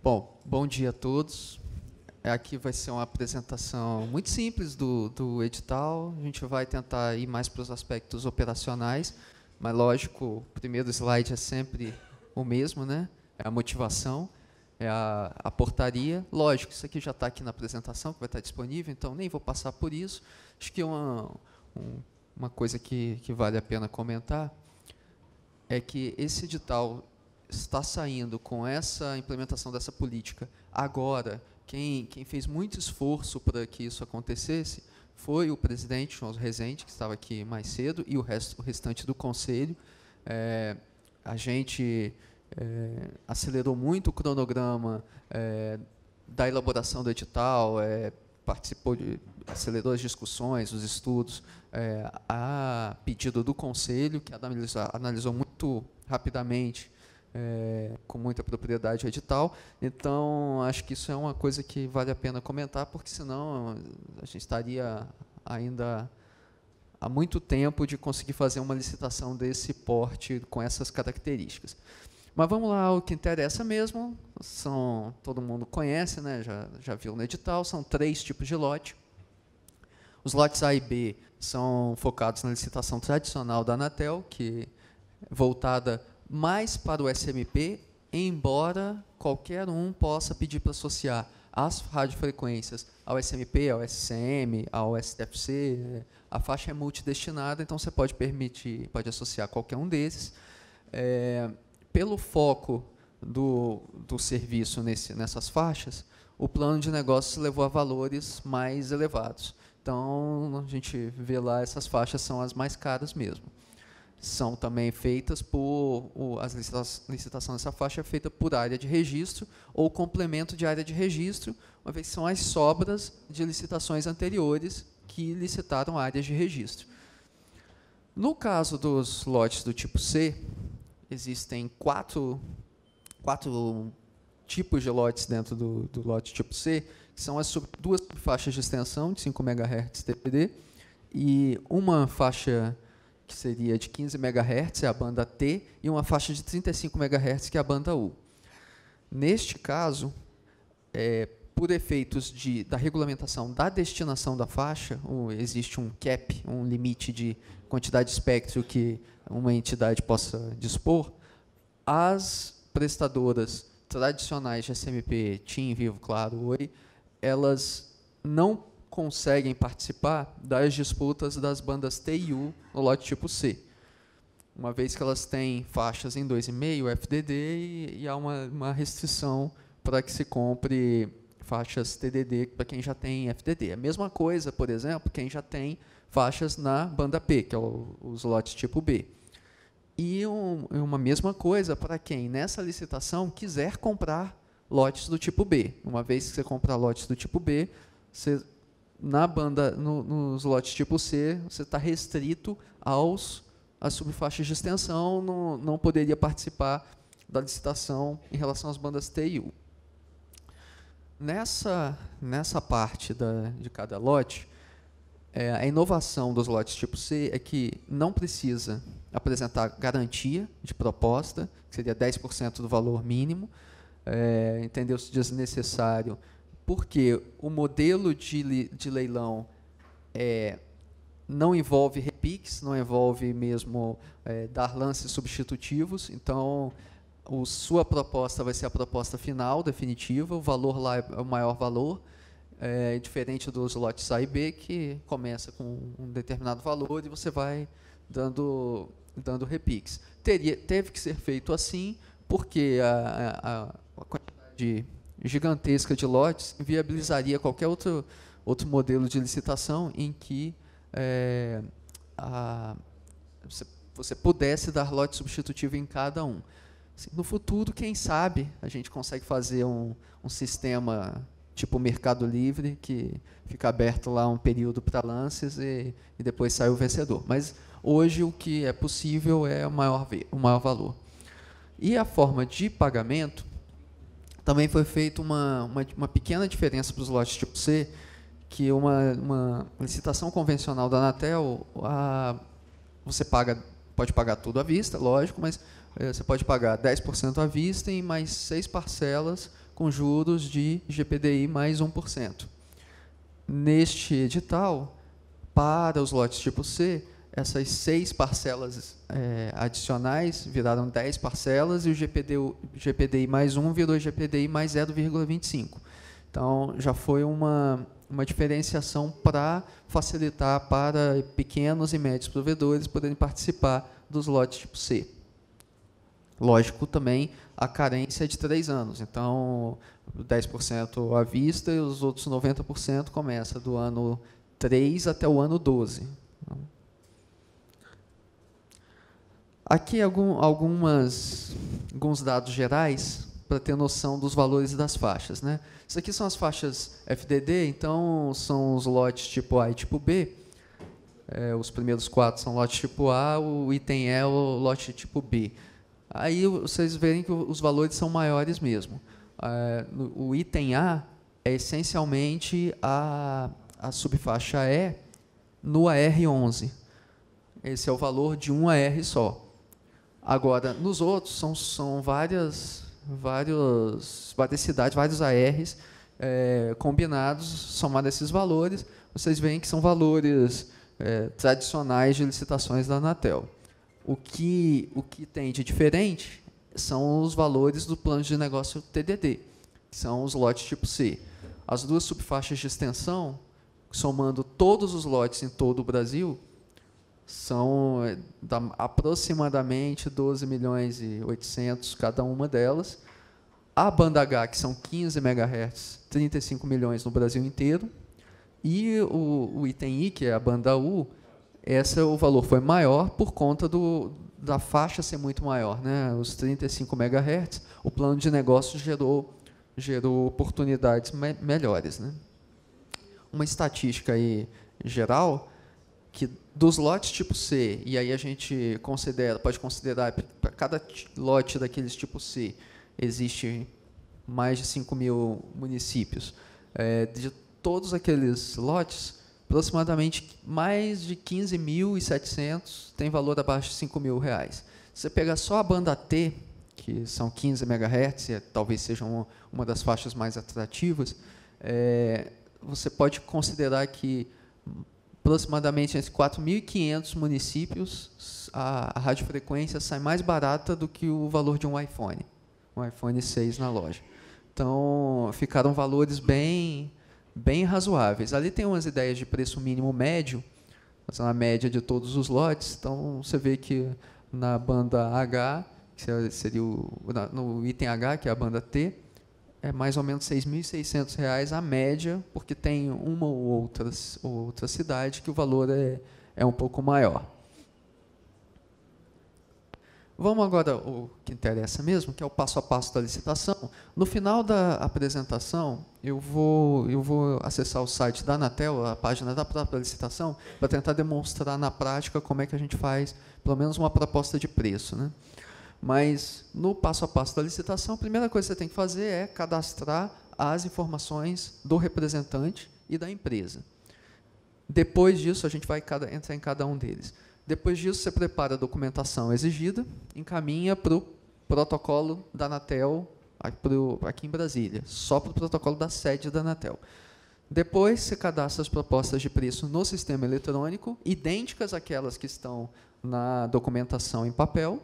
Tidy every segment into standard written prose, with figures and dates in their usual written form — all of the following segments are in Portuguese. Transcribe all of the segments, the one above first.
Bom dia a todos. Aqui vai ser uma apresentação muito simples do edital. A gente vai tentar ir mais para os aspectos operacionais, mas, lógico, o primeiro slide é sempre o mesmo, né? É a motivação, é a portaria. Lógico, isso aqui já está aqui na apresentação, que vai estar disponível, então nem vou passar por isso. Acho que uma coisa que vale a pena comentar é que esse edital está saindo com essa implementação dessa política agora. Quem fez muito esforço para que isso acontecesse foi o presidente João Rezende, que estava aqui mais cedo, e o restante do conselho. A gente acelerou muito o cronograma da elaboração do edital, acelerou as discussões, os estudos, a pedido do conselho, que analisou muito rapidamente, com muita propriedade o edital. Então, acho que isso é uma coisa que vale a pena comentar, porque senão a gente estaria ainda há muito tempo de conseguir fazer uma licitação desse porte com essas características. Mas vamos lá, o que interessa mesmo, todo mundo conhece, né, já viu no edital, são 3 tipos de lote. Os lotes A e B são focados na licitação tradicional da Anatel, que é voltada mais para o SMP, embora qualquer um possa pedir para associar as radiofrequências ao SMP, ao SCM, ao STFC. A faixa é multidestinada, então você pode associar qualquer um desses. Pelo foco do serviço nessas faixas, o plano de negócios levou a valores mais elevados. Então, a gente vê lá, essas faixas são as mais caras mesmo. São também feitas a licitação dessa faixa é feita por área de registro ou complemento de área de registro, uma vez que são as sobras de licitações anteriores que licitaram áreas de registro. No caso dos lotes do tipo C, existem quatro tipos de lotes dentro do lote tipo C, que são as duas faixas de extensão de 5 MHz TPD e uma faixa que seria de 15 MHz, é a banda T, e uma faixa de 35 MHz, que é a banda U. Neste caso, por efeitos da regulamentação da destinação da faixa, existe um cap, um limite de quantidade de espectro que uma entidade possa dispor. As prestadoras tradicionais de SMP, TIM, Vivo, Claro, Oi, elas não conseguem participar das disputas das bandas T e U no lote tipo C, uma vez que elas têm faixas em 2,5 FDD e há uma restrição para que se compre faixas TDD para quem já tem FDD. A mesma coisa, por exemplo, quem já tem faixas na banda P, que é os lotes tipo B. E uma mesma coisa para quem, nessa licitação, quiser comprar lotes do tipo B. Uma vez que você comprar lotes do tipo B, nos lotes tipo C, você está restrito às subfaixas de extensão, não poderia participar da licitação em relação às bandas T e U. Nessa parte de cada lote, a inovação dos lotes tipo C é que não precisa apresentar garantia de proposta, que seria 10% do valor mínimo, entendeu-se desnecessário, porque o modelo de leilão não envolve repiques, não envolve mesmo dar lances substitutivos, então sua proposta vai ser a proposta final, definitiva, o valor lá é o maior valor, diferente dos lotes A e B, que começa com um determinado valor e você vai dando repiques. Teve que ser feito assim, porque a quantidade gigantesca de lotes inviabilizaria qualquer outro modelo de licitação em que você pudesse dar lote substitutivo em cada um. Assim, no futuro, quem sabe, a gente consegue fazer um sistema tipo Mercado Livre, que fica aberto lá um período para lances e depois sai o vencedor. Mas hoje o que é possível é o maior valor. E a forma de pagamento, também foi feita uma pequena diferença para os lotes tipo C, que uma licitação convencional da Anatel, você pode pagar tudo à vista, lógico, mas você pode pagar 10% à vista e mais 6 parcelas com juros de GPDI mais 1%. Neste edital, para os lotes tipo C, essas 6 parcelas adicionais viraram 10 parcelas e o GPDI mais 1 virou GPDI mais 0,25. Então, já foi uma diferenciação para facilitar para pequenos e médios provedores poderem participar dos lotes tipo C. Lógico, também, a carência é de 3 anos. Então, 10% à vista e os outros 90% começa do ano 3 até o ano 12. Aqui alguns dados gerais para ter noção dos valores das faixas, né? Isso aqui são as faixas FDD, então são os lotes tipo A e tipo B. Os primeiros 4 são lote tipo A, o item E é o lote tipo B. Aí vocês verem que os valores são maiores mesmo. O item A é essencialmente a subfaixa E no AR11. Esse é o valor de um AR só. Agora, nos outros, são várias cidades, vários ARs combinados, somados esses valores, vocês veem que são valores tradicionais de licitações da Anatel. O que tem de diferente são os valores do plano de negócio TDD, que são os lotes tipo C. As 2 subfaixas de extensão, somando todos os lotes em todo o Brasil, são aproximadamente 12 milhões e 800 cada uma delas. A banda H, que são 15 MHz, 35 milhões no Brasil inteiro. E o item I, que é a banda U, o valor foi maior por conta da faixa ser muito maior, né? Os 35 MHz, o plano de negócio gerou oportunidades melhores, né? Uma estatística aí geral, que dos lotes tipo C, e aí a gente pode considerar, para cada lote daqueles tipo C, existe mais de 5 mil municípios. De todos aqueles lotes, aproximadamente mais de 15.700 tem valor abaixo de R$ 5.000. Se você pegar só a banda T, que são 15 MHz, talvez seja uma das faixas mais atrativas, você pode considerar que aproximadamente entre 4.500 municípios, a radiofrequência sai mais barata do que o valor de um iPhone 6 na loja. Então, ficaram valores bem razoáveis. Ali tem umas ideias de preço mínimo médio, a média de todos os lotes. Então, você vê que na banda H, que seria no item H, que é a banda T, é mais ou menos R$ 6.600 a média, porque tem uma ou outra cidade que o valor é um pouco maior. Vamos agora ao que interessa mesmo, que é o passo a passo da licitação. No final da apresentação, eu vou acessar o site da Anatel, a página da própria licitação, para tentar demonstrar na prática como é que a gente faz, pelo menos, uma proposta de preço, né? Mas, no passo a passo da licitação, a primeira coisa que você tem que fazer é cadastrar as informações do representante e da empresa. Depois disso, a gente vai entrar em cada um deles. Depois disso, você prepara a documentação exigida, encaminha para o protocolo da Anatel aqui em Brasília, só para o protocolo da sede da Anatel. Depois, você cadastra as propostas de preço no sistema eletrônico, idênticas àquelas que estão na documentação em papel.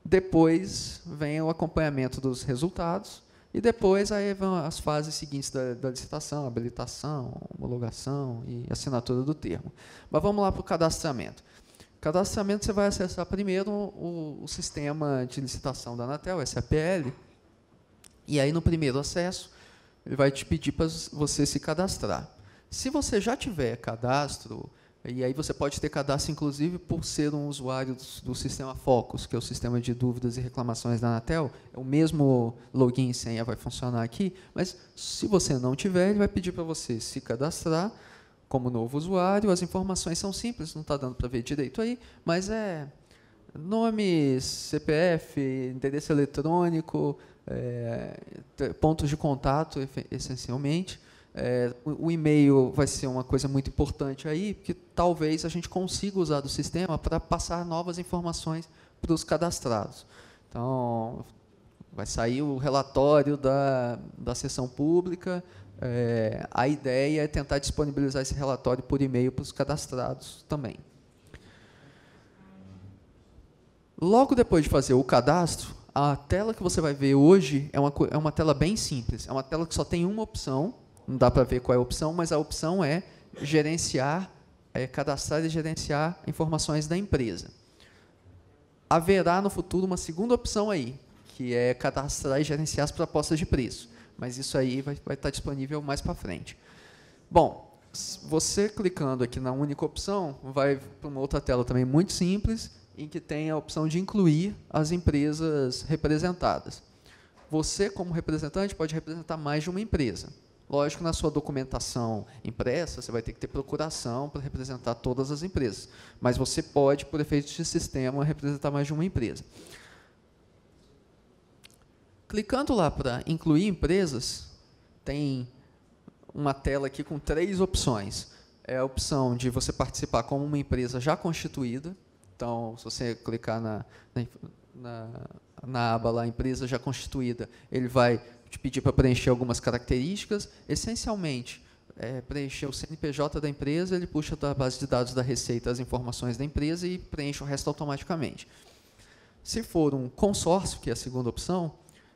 Depois vem o acompanhamento dos resultados e depois aí vão as fases seguintes da licitação, habilitação, homologação e assinatura do termo. Mas vamos lá para o cadastramento. Cadastramento, você vai acessar primeiro o sistema de licitação da Anatel, SAPL, e aí no primeiro acesso ele vai te pedir para você se cadastrar. Se você já tiver cadastro, e aí você pode ter cadastro, inclusive, por ser um usuário do sistema Focus, que é o sistema de dúvidas e reclamações da Anatel. O mesmo login e senha vai funcionar aqui, mas se você não tiver, ele vai pedir para você se cadastrar como novo usuário. As informações são simples, não está dando para ver direito aí, mas é nome, CPF, endereço eletrônico, pontos de contato, essencialmente. O e-mail vai ser uma coisa muito importante aí, porque talvez a gente consiga usar do sistema para passar novas informações para os cadastrados. Então, vai sair o relatório da sessão pública. A ideia é tentar disponibilizar esse relatório por e-mail para os cadastrados também. Logo depois de fazer o cadastro, a tela que você vai ver hoje é uma tela bem simples. É uma tela que só tem uma opção, não dá para ver qual é a opção, mas a opção é gerenciar, cadastrar e gerenciar informações da empresa. Haverá no futuro uma segunda opção aí, que é cadastrar e gerenciar as propostas de preço. Mas isso aí vai estar disponível mais para frente. Bom, você clicando aqui na única opção, vai para uma outra tela também muito simples, em que tem a opção de incluir as empresas representadas. Você, como representante, pode representar mais de uma empresa. Lógico, na sua documentação impressa, você vai ter que ter procuração para representar todas as empresas. Mas você pode, por efeitos de sistema, representar mais de uma empresa. Clicando lá para incluir empresas, tem uma tela aqui com 3 opções. É a opção de você participar como uma empresa já constituída. Então, se você clicar na aba lá, empresa já constituída, ele vai te pedir para preencher algumas características. Essencialmente, preencher o CNPJ da empresa, ele puxa da base de dados da Receita as informações da empresa e preenche o resto automaticamente. Se for um consórcio, que é a segunda opção,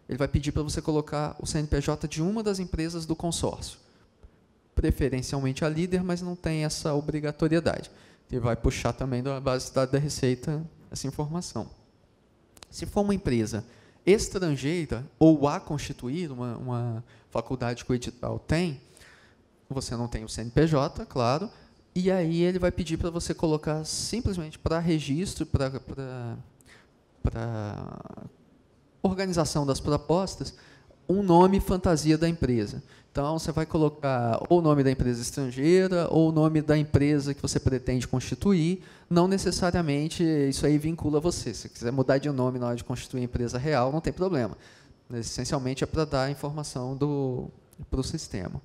ele vai pedir para você colocar o CNPJ de uma das empresas do consórcio. Preferencialmente a líder, mas não tem essa obrigatoriedade. Ele vai puxar também da base de dados da Receita essa informação. Se for uma empresa estrangeira ou a constituir, uma faculdade que o edital tem, você não tem o CNPJ, claro, e aí ele vai pedir para você colocar simplesmente para registro, para organização das propostas, um nome fantasia da empresa. Então, você vai colocar ou o nome da empresa estrangeira ou o nome da empresa que você pretende constituir. Não necessariamente isso aí vincula você. Se você quiser mudar de nome na hora de constituir a empresa real, não tem problema. Essencialmente é para dar a informação para o sistema.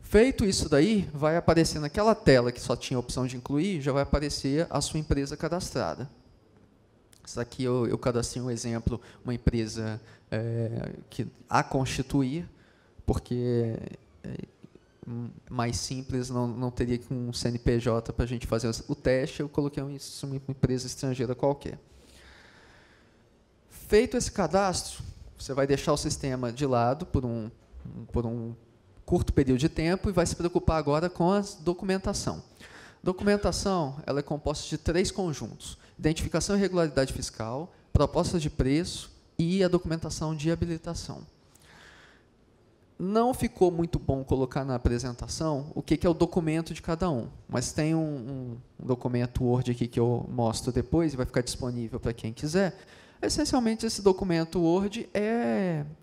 Feito isso daí, vai aparecer naquela tela que só tinha a opção de incluir, já vai aparecer a sua empresa cadastrada. Isso aqui eu cadastrei um exemplo, uma empresa que a constituir, porque mais simples, não teria que um CNPJ para a gente fazer o teste, eu coloquei uma empresa estrangeira qualquer. Feito esse cadastro, você vai deixar o sistema de lado por um curto período de tempo e vai se preocupar agora com a documentação. Documentação ela é composta de 3 conjuntos: identificação e regularidade fiscal, proposta de preço e a documentação de habilitação. Não ficou muito bom colocar na apresentação o que é o documento de cada um, mas tem um documento Word aqui que eu mostro depois e vai ficar disponível para quem quiser. Essencialmente, esse documento Word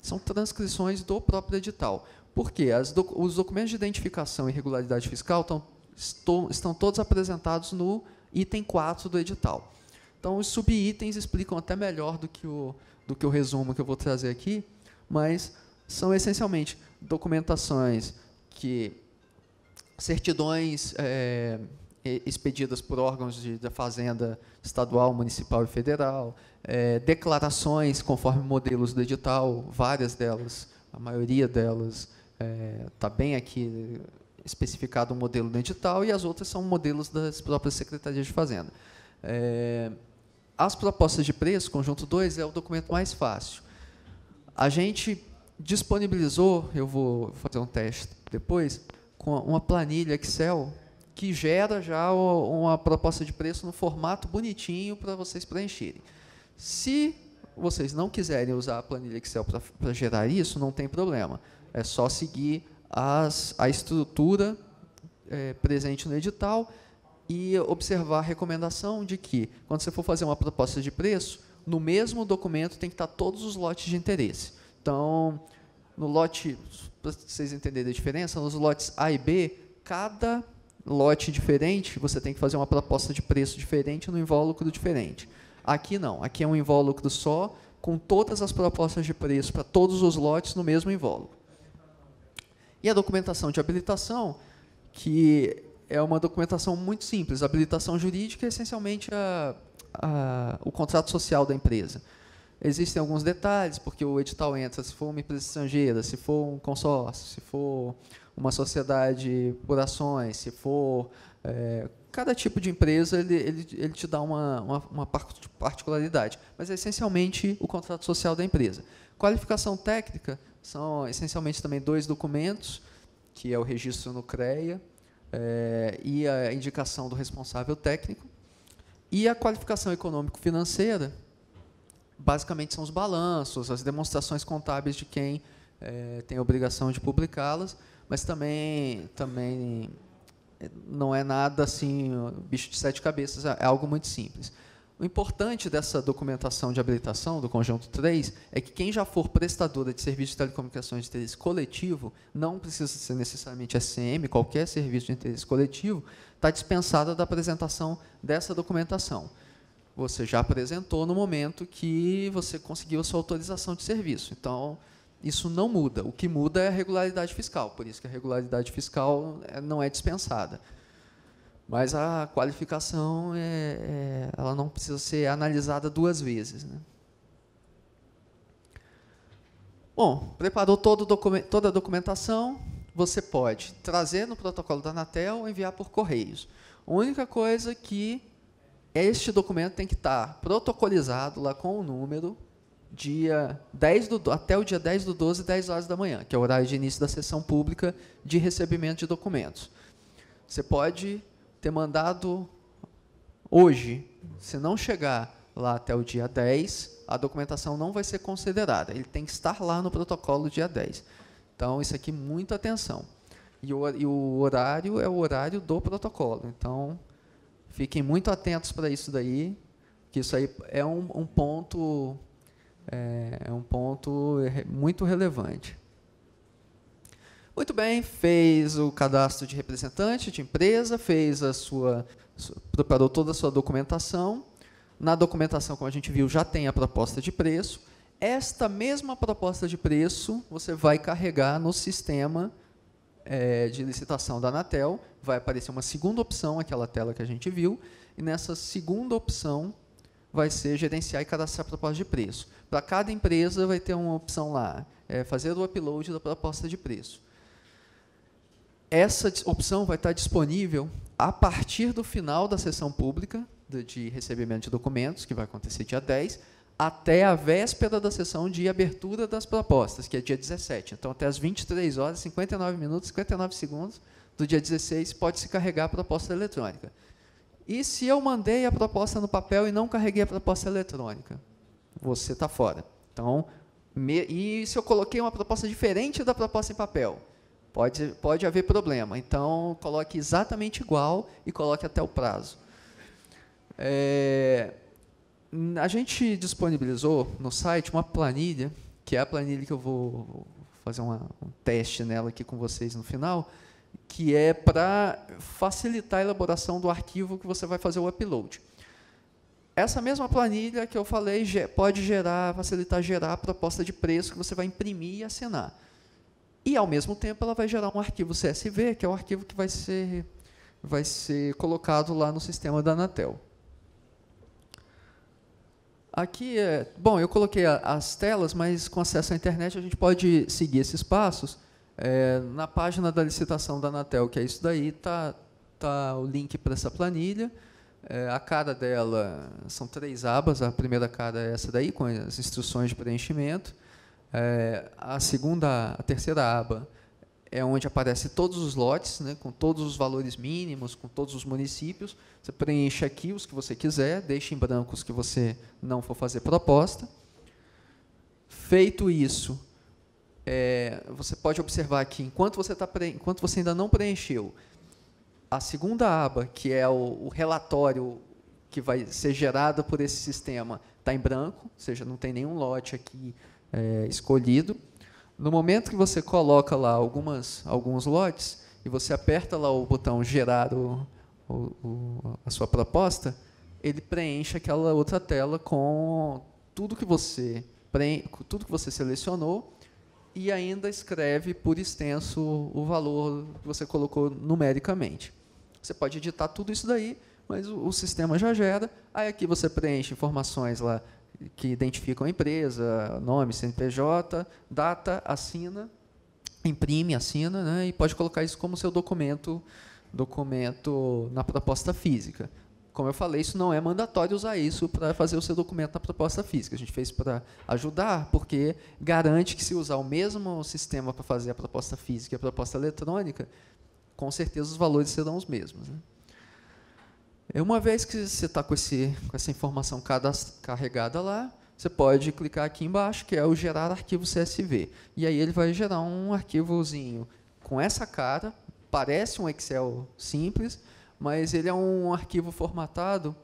são transcrições do próprio edital. Por quê? Os documentos de identificação e regularidade fiscal estão todos apresentados no item 4 do edital. Então, os subitens explicam até melhor do que o resumo que eu vou trazer aqui, mas são essencialmente documentações certidões expedidas por órgãos da Fazenda estadual, municipal e federal, declarações conforme modelos do edital, várias delas, a maioria delas está bem aqui especificado o modelo do edital, e as outras são modelos das próprias secretarias de Fazenda. As propostas de preço, conjunto 2, é o documento mais fácil. A gente disponibilizou, eu vou fazer um teste depois, com uma planilha Excel que gera já uma proposta de preço no formato bonitinho para vocês preencherem. Se vocês não quiserem usar a planilha Excel para gerar isso, não tem problema. É só seguir a estrutura presente no edital e observar a recomendação de que, quando você for fazer uma proposta de preço, no mesmo documento tem que estar todos os lotes de interesse. Então, no lote, para vocês entenderem a diferença, nos lotes A e B, cada lote diferente, você tem que fazer uma proposta de preço diferente no invólucro diferente. Aqui não, aqui é um invólucro só, com todas as propostas de preço para todos os lotes no mesmo invólucro. E a documentação de habilitação, que é uma documentação muito simples. A habilitação jurídica é essencialmente o contrato social da empresa. existem alguns detalhes, porque o edital entra se for uma empresa estrangeira, se for um consórcio, se for uma sociedade por ações, se for... cada tipo de empresa, ele te dá uma particularidade, mas é essencialmente o contrato social da empresa. Qualificação técnica são essencialmente também 2 documentos, que é o registro no CREA e a indicação do responsável técnico. E a qualificação econômico-financeira, basicamente, são os balanços, as demonstrações contábeis de quem tem a obrigação de publicá-las, mas também não é nada assim, bicho de 7 cabeças, é algo muito simples. O importante dessa documentação de habilitação, do conjunto 3, é que quem já for prestadora de serviço de telecomunicações de interesse coletivo, não precisa ser necessariamente SCM, qualquer serviço de interesse coletivo, está dispensada da apresentação dessa documentação. Você já apresentou no momento que você conseguiu a sua autorização de serviço. Então, isso não muda. O que muda é a regularidade fiscal, por isso que a regularidade fiscal não é dispensada. Mas a qualificação ela não precisa ser analisada 2 vezes, né? Bom, preparou toda a documentação, você pode trazer no protocolo da Anatel ou enviar por correios. A única coisa que este documento tem que estar protocolizado lá com o número até o dia 10/12, 10 horas da manhã, que é o horário de início da sessão pública de recebimento de documentos. Você pode ter mandado hoje, se não chegar lá até o dia 10, a documentação não vai ser considerada. Ele tem que estar lá no protocolo dia 10. Então, isso aqui, muita atenção. E o horário é o horário do protocolo. Então, fiquem muito atentos para isso daí, que isso aí é um ponto muito relevante. Muito bem, fez o cadastro de representante de empresa, preparou toda a sua documentação. Na documentação, como a gente viu, já tem a proposta de preço. Esta mesma proposta de preço você vai carregar no sistema de licitação da Anatel. Vai aparecer uma segunda opção, aquela tela que a gente viu, e nessa segunda opção vai ser gerenciar e cadastrar a proposta de preço. Para cada empresa vai ter uma opção lá, fazer o upload da proposta de preço. Essa opção vai estar disponível a partir do final da sessão pública de recebimento de documentos, que vai acontecer dia 10, até a véspera da sessão de abertura das propostas, que é dia 17. Então, até as 23 horas, 59 minutos, 59 segundos do dia 16, pode se carregar a proposta eletrônica. E se eu mandei a proposta no papel e não carreguei a proposta eletrônica? Você está fora. Então, e se eu coloquei uma proposta diferente da proposta em papel? Pode haver problema. Então, coloque exatamente igual e coloque até o prazo. A gente disponibilizou no site uma planilha, que é a planilha que eu vou fazer um teste nela aqui com vocês no final, que é para facilitar a elaboração do arquivo que você vai fazer o upload. Essa mesma planilha que eu falei pode facilitar gerar a proposta de preço que você vai imprimir e assinar. E, ao mesmo tempo, ela vai gerar um arquivo CSV, que é o arquivo que vai ser colocado lá no sistema da Anatel. Aqui, bom, eu coloquei as telas, mas com acesso à internet a gente pode seguir esses passos. Na página da licitação da Anatel, que é isso daí, está o link para essa planilha. A cara dela são 3 abas, a primeira cara é essa daí, com as instruções de preenchimento. A terceira aba é onde aparecem todos os lotes, né, com todos os valores mínimos, com todos os municípios. Você preenche aqui os que você quiser, deixa em branco os que você não for fazer proposta. Feito isso, você pode observar aqui, enquanto você ainda não preencheu, a segunda aba, que é o relatório que vai ser gerado por esse sistema, está em branco, ou seja, não tem nenhum lote aqui escolhido. No momento que você coloca lá alguns lotes, e você aperta lá o botão gerar a sua proposta, ele preenche aquela outra tela com tudo que você selecionou e ainda escreve por extenso o valor que você colocou numericamente. Você pode editar tudo isso daí, mas o sistema já gera. Aí aqui você preenche informações lá que identificam a empresa, nome, CNPJ, data, assina, imprime, assina, né, e pode colocar isso como seu documento na proposta física. Como eu falei, isso não é mandatório usar isso para fazer o seu documento na proposta física. A gente fez para ajudar, porque garante que se usar o mesmo sistema para fazer a proposta física e a proposta eletrônica, com certeza os valores serão os mesmos, né? Uma vez que você está com essa informação carregada lá, você pode clicar aqui embaixo, que é o gerar arquivo CSV. E aí ele vai gerar um arquivozinho com essa cara, parece um Excel simples, mas ele é um arquivo formatado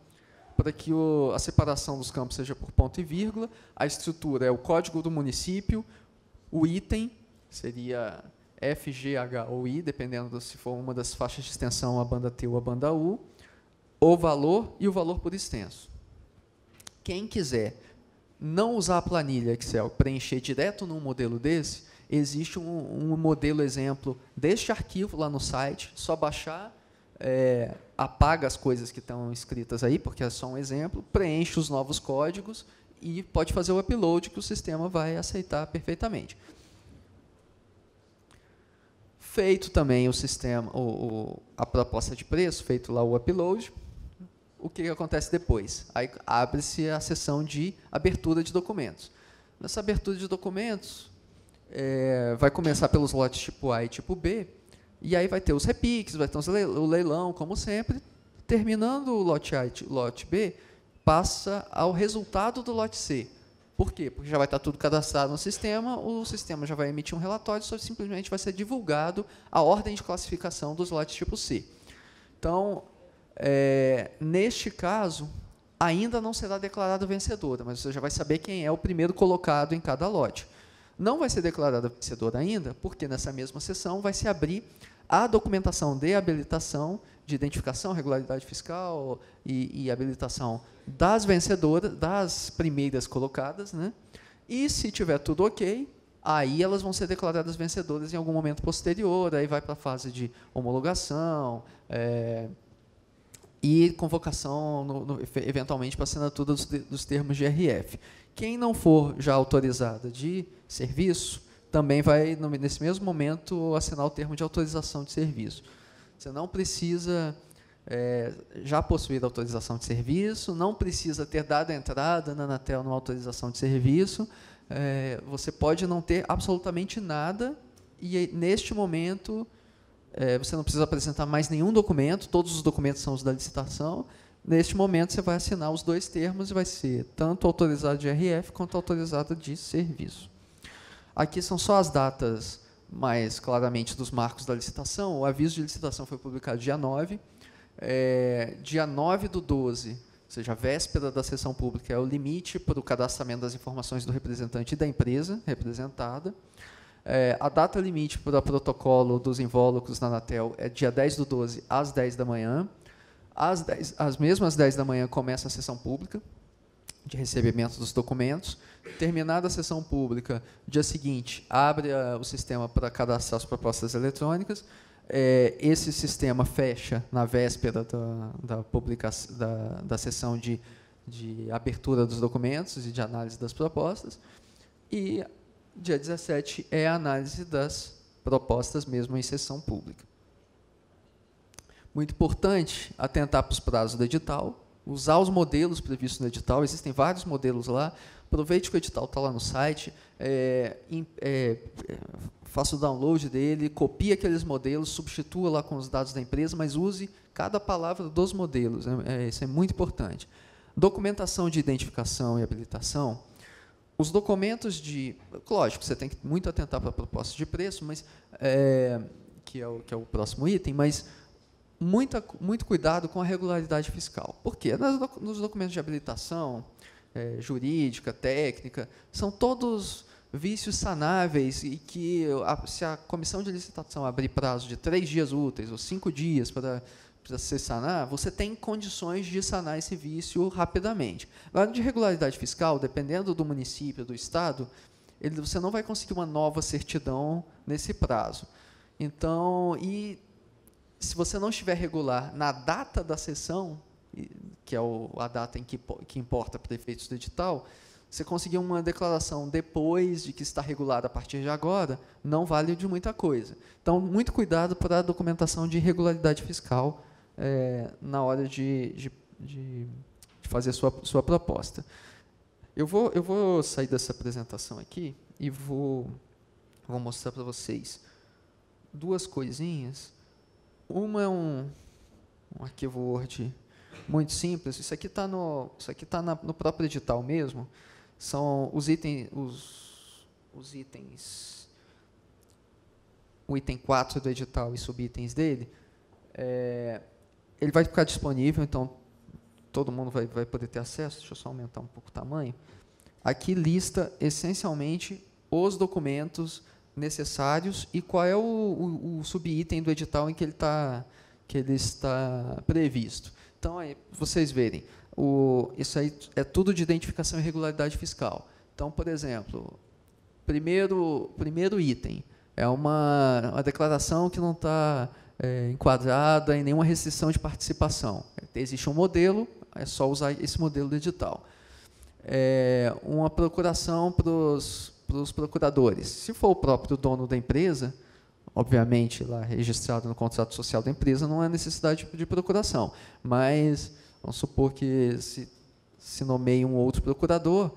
para que a separação dos campos seja por ponto e vírgula, a estrutura é o código do município, o item seria F, G, H ou I, dependendo se for uma das faixas de extensão, a banda T ou a banda U, o valor e o valor por extenso. Quem quiser não usar a planilha Excel, preencher direto num modelo desse, existe um modelo exemplo deste arquivo lá no site, só baixar, apaga as coisas que estão escritas aí, porque é só um exemplo, preenche os novos códigos e pode fazer o upload que o sistema vai aceitar perfeitamente. Feito também o sistema, a proposta de preço, feito lá o upload, o que acontece depois? Aí abre-se a seção de abertura de documentos. Nessa abertura de documentos, vai começar pelos lotes tipo A e tipo B, e aí vai ter os repiques, vai ter o leilão, como sempre. Terminando o lote A e lote B, passa ao resultado do lote C. Por quê? Porque já vai estar tudo cadastrado no sistema, o sistema já vai emitir um relatório, só simplesmente vai ser divulgado a ordem de classificação dos lotes tipo C. Então, neste caso, ainda não será declarada vencedora, mas você já vai saber quem é o primeiro colocado em cada lote. Não vai ser declarada vencedora ainda, porque nessa mesma sessão vai se abrir a documentação de habilitação, de identificação, regularidade fiscal e habilitação das vencedoras, das primeiras colocadas, né? E se tiver tudo ok, aí elas vão ser declaradas vencedoras em algum momento posterior, aí vai para a fase de homologação, e convocação, eventualmente, para assinatura dos termos de RF. Quem não for já autorizada de serviço, também vai, nesse mesmo momento, assinar o termo de autorização de serviço. Você não precisa já possuir autorização de serviço, não precisa ter dado a entrada na Anatel numa autorização de serviço, você pode não ter absolutamente nada, e neste momento você não precisa apresentar mais nenhum documento, todos os documentos são os da licitação. Neste momento, você vai assinar os dois termos e vai ser tanto autorizado de RF quanto autorizado de serviço. Aqui são só as datas mais claramente dos marcos da licitação. O aviso de licitação foi publicado dia 9. Dia 9/12, ou seja, a véspera da sessão pública, é o limite para o cadastramento das informações do representante e da empresa representada. A data limite para o protocolo dos invólucros na Anatel é dia 10/12, às 10 da manhã. Às mesmas 10 da manhã começa a sessão pública de recebimento dos documentos. Terminada a sessão pública, dia seguinte, abre o sistema para cadastrar as propostas eletrônicas. Esse sistema fecha na véspera da publicação, da sessão de abertura dos documentos e de análise das propostas. E dia 17 é a análise das propostas mesmo em sessão pública. Muito importante atentar para os prazos do edital, usar os modelos previstos no edital, existem vários modelos lá, aproveite que o edital está lá no site, faça o download dele, copie aqueles modelos, substitua lá com os dados da empresa, mas use cada palavra dos modelos, isso é muito importante. Documentação de identificação e habilitação, os documentos lógico, você tem que muito atentar para a proposta de preço, mas, que é o próximo item, mas muito cuidado com a regularidade fiscal. Por quê? Nos documentos de habilitação, jurídica, técnica, são todos vícios sanáveis e que, se a comissão de licitação abrir prazo de 3 dias úteis ou 5 dias para se sanar, você tem condições de sanar esse vício rapidamente. Agora, de regularidade fiscal, dependendo do município, do estado, você não vai conseguir uma nova certidão nesse prazo. Então, se você não estiver regular na data da sessão, que é a data em que importa para efeitos do edital, você conseguir uma declaração depois de que está regulada a partir de agora, não vale de muita coisa. Então, muito cuidado para a documentação de irregularidade fiscal na hora de fazer a sua proposta. Eu vou sair dessa apresentação aqui e vou mostrar para vocês duas coisinhas. Uma é um arquivo Word muito simples. Isso aqui está no próprio edital mesmo. São os itens, o item 4 do edital e subitens dele. Ele vai ficar disponível, então todo mundo vai poder ter acesso. Deixa eu só aumentar um pouco o tamanho. Aqui lista essencialmente os documentos necessários e qual é o subitem do edital em que ele está previsto. Então, aí, vocês verem, isso aí é tudo de identificação e regularidade fiscal. Então, por exemplo, primeiro item é uma declaração que não está enquadrada em nenhuma restrição de participação. Existe um modelo, é só usar esse modelo do edital. Uma procuração para os procuradores. Se for o próprio dono da empresa, obviamente, lá registrado no contrato social da empresa, não há necessidade de procuração. Mas, vamos supor que se nomeie um outro procurador,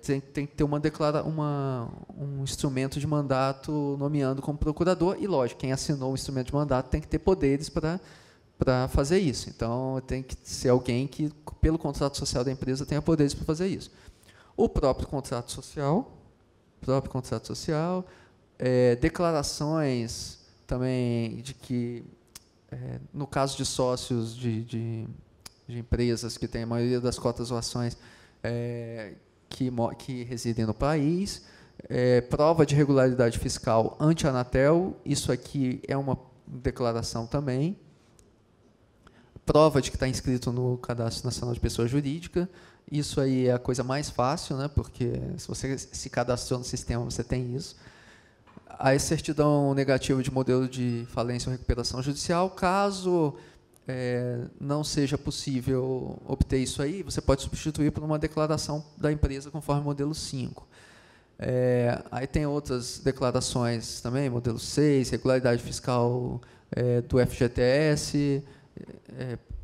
tem que ter um instrumento de mandato nomeando como procurador, e, lógico, quem assinou o instrumento de mandato tem que ter poderes para fazer isso. Então, tem que ser alguém que, pelo contrato social da empresa, tenha poderes para fazer isso. O próprio contrato social, declarações também de que, no caso de sócios de empresas que têm a maioria das cotas ou ações que residem no país, prova de regularidade fiscal ante a Anatel, isso aqui é uma declaração também, prova de que está inscrito no Cadastro Nacional de Pessoa Jurídica. Isso aí é a coisa mais fácil, né? Porque se você se cadastrou no sistema, você tem isso. A certidão negativa de modelo de falência ou recuperação judicial. Caso não seja possível obter isso aí, você pode substituir por uma declaração da empresa conforme o modelo 5. Aí tem outras declarações também, modelo 6, regularidade fiscal do FGTS,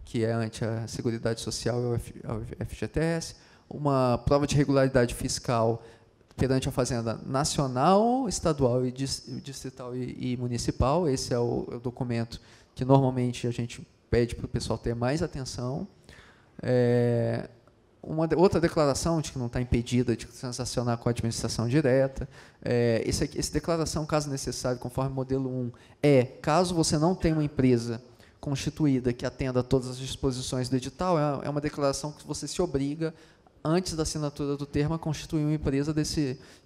que é ante a Seguridade Social e ao FGTS, uma prova de regularidade fiscal perante a Fazenda Nacional, Estadual, Distrital e Municipal. Esse é o documento que normalmente a gente pede para o pessoal ter mais atenção. Outra declaração de que não está impedida de transacionar com a administração direta. Essa declaração, caso necessário, conforme o modelo 1, caso você não tenha uma empresa constituída que atenda a todas as disposições do edital, é uma declaração que você se obriga, antes da assinatura do termo, a constituir uma empresa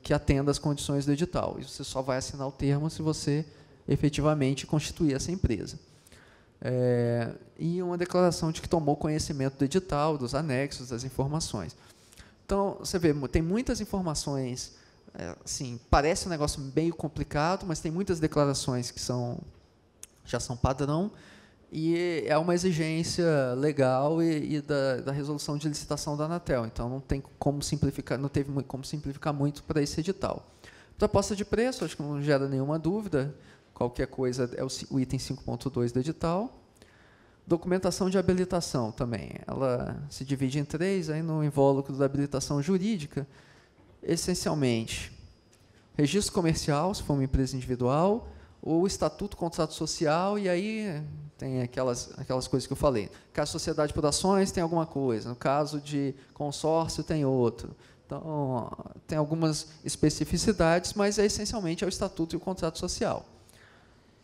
que atenda às condições do edital. E você só vai assinar o termo se você efetivamente constituir essa empresa. E uma declaração de que tomou conhecimento do edital, dos anexos, das informações. Então, você vê, tem muitas informações, assim, parece um negócio meio complicado, mas tem muitas declarações que já são padrão, e é uma exigência legal e da resolução de licitação da Anatel. Então, não teve como simplificar muito para esse edital. Proposta de preço, acho que não gera nenhuma dúvida. Qualquer coisa é o item 5.2 do edital. Documentação de habilitação também. Ela se divide em 3, aí no invólucro da habilitação jurídica, essencialmente, registro comercial, se for uma empresa individual, ou estatuto, contrato social, e aí tem aquelas coisas que eu falei. No caso de sociedade por ações, tem alguma coisa. No caso de consórcio, tem outro. Então, tem algumas especificidades, mas essencialmente é o estatuto e o contrato social.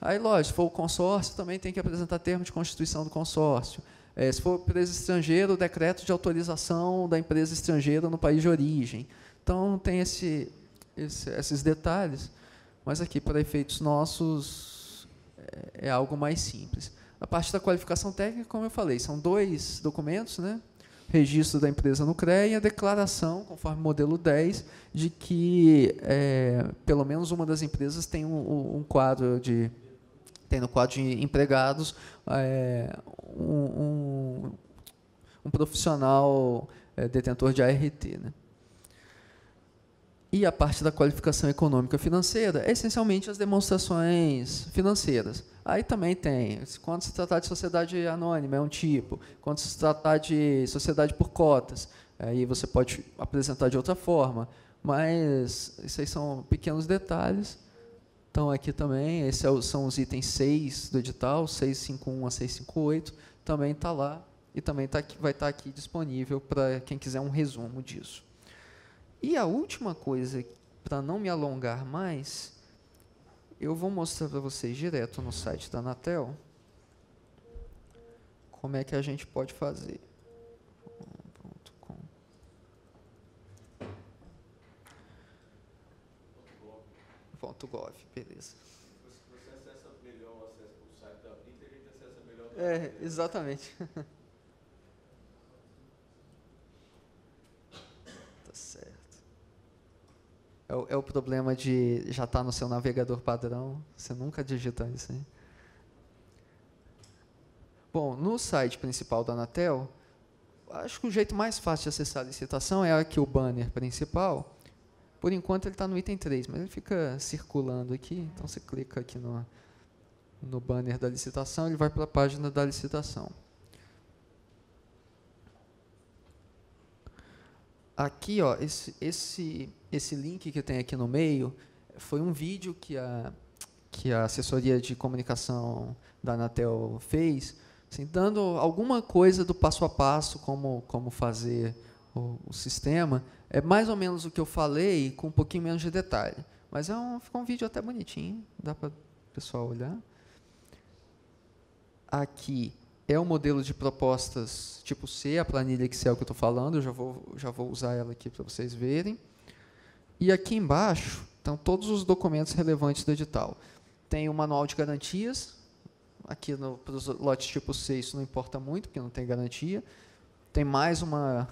Aí, lógico, se for o consórcio, também tem que apresentar termo de constituição do consórcio. Se for empresa estrangeira, o decreto de autorização da empresa estrangeira no país de origem. Então, tem esses detalhes, mas aqui, para efeitos nossos, é algo mais simples. A parte da qualificação técnica, como eu falei, são 2 documentos, né? Registro da empresa no CREA e a declaração, conforme o modelo 10, de que pelo menos uma das empresas tem um quadro de Tem no quadro de empregados um, um profissional detentor de ART, né? E a parte da qualificação econômica financeira é essencialmente as demonstrações financeiras. Aí também tem, quando se tratar de sociedade anônima, é um tipo. Quando se tratar de sociedade por cotas, aí você pode apresentar de outra forma. Mas isso aí são pequenos detalhes. Então, aqui também, esses são os itens 6 do edital, 651 a 658, também está lá e também vai estar aqui disponível para quem quiser um resumo disso. E a última coisa, para não me alongar mais, eu vou mostrar para vocês direto no site da Anatel como é que a gente pode fazer. .gov, beleza. Você acessa melhor o site da Brita, a gente acessa melhor. Exatamente. Tá certo. É o problema de já estar no seu navegador padrão, você nunca digita isso aí. Bom, no site principal da Anatel, acho que o jeito mais fácil de acessar a licitação é aqui o banner principal. Por enquanto ele está no item 3, mas ele fica circulando aqui, então você clica aqui no banner da licitação, ele vai para a página da licitação. Aqui, ó, esse link que tem aqui no meio foi um vídeo que a assessoria de comunicação da Anatel fez, assim, dando alguma coisa do passo a passo, como fazer o sistema. É mais ou menos o que eu falei, com um pouquinho menos de detalhe. Mas ficou um vídeo até bonitinho, dá para o pessoal olhar. Aqui é o modelo de propostas tipo C, a planilha Excel que eu estou falando, eu já vou usar ela aqui para vocês verem. E aqui embaixo estão todos os documentos relevantes do edital. Tem o manual de garantias, aqui para os lotes tipo C isso não importa muito, porque não tem garantia. Tem mais uma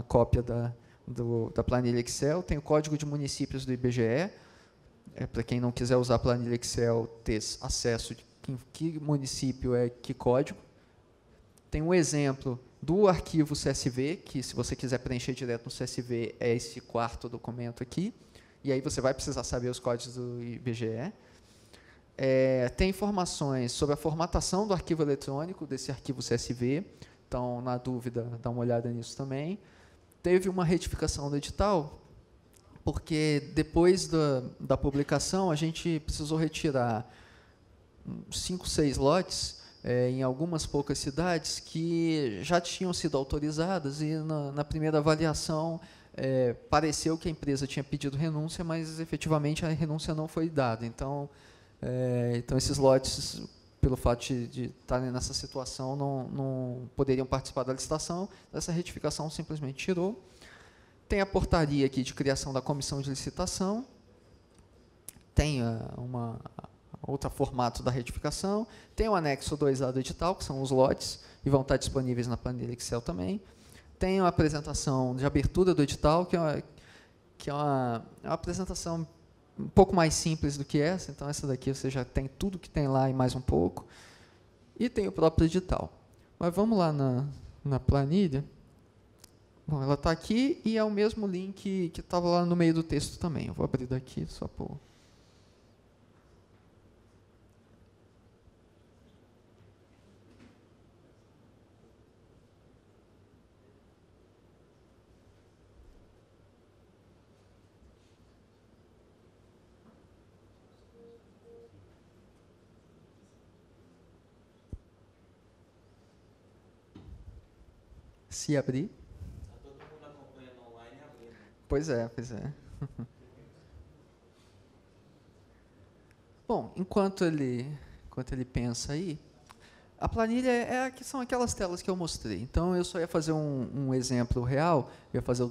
cópia da planilha Excel, tem o código de municípios do IBGE, para quem não quiser usar a planilha Excel, ter acesso de que município é que código. Tem um exemplo do arquivo CSV, que se você quiser preencher direto no CSV, é esse quarto documento aqui, e aí você vai precisar saber os códigos do IBGE. Tem informações sobre a formatação do arquivo eletrônico, desse arquivo CSV, então, na dúvida, dá uma olhada nisso também. Teve uma retificação do edital, porque depois da publicação, a gente precisou retirar 5, 6 lotes em algumas poucas cidades que já tinham sido autorizadas e na primeira avaliação pareceu que a empresa tinha pedido renúncia, mas efetivamente a renúncia não foi dada. Então esses lotes, pelo fato de estarem nessa situação, não poderiam participar da licitação. Essa retificação simplesmente tirou. Tem a portaria aqui de criação da comissão de licitação. Tem outro formato da retificação. Tem o anexo 2A do edital, que são os lotes, e vão estar disponíveis na planilha Excel também. Tem a apresentação de abertura do edital, que é uma apresentação um pouco mais simples do que essa, então essa daqui você já tem tudo que tem lá e mais um pouco. E tem o próprio edital. Mas vamos lá na planilha. Bom, ela está aqui e é o mesmo link que estava lá no meio do texto também. Eu vou abrir daqui só por... Se abrir. Todo mundo acompanhando online e abrindo. Pois é. Bom, enquanto ele pensa aí, a planilha são aquelas telas que eu mostrei. Então, eu só ia fazer um exemplo real, eu ia fazer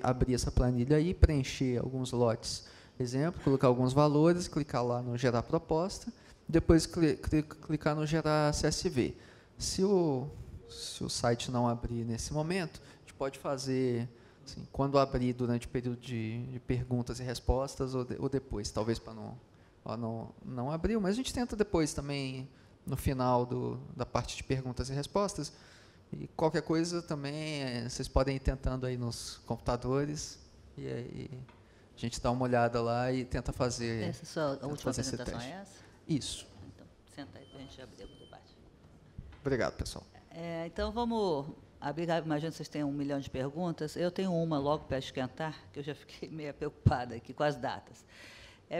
abrir essa planilha aí, preencher alguns lotes, exemplo, colocar alguns valores, clicar lá no gerar proposta, depois clicar no gerar CSV. Se o site não abrir nesse momento, a gente pode fazer, assim, quando abrir durante o período de perguntas e respostas ou depois, talvez para não ó, não abriu, mas a gente tenta depois também, no final da parte de perguntas e respostas. E qualquer coisa também, vocês podem ir tentando aí nos computadores, e aí a gente dá uma olhada lá e tenta fazer. Essa só a última apresentação é essa? Isso. Então, senta aí para a gente abrir o debate. Obrigado, pessoal. Então, vamos abrir. Imagino que vocês têm 1 milhão de perguntas. Eu tenho uma logo para esquentar, que eu já fiquei meio preocupada aqui com as datas.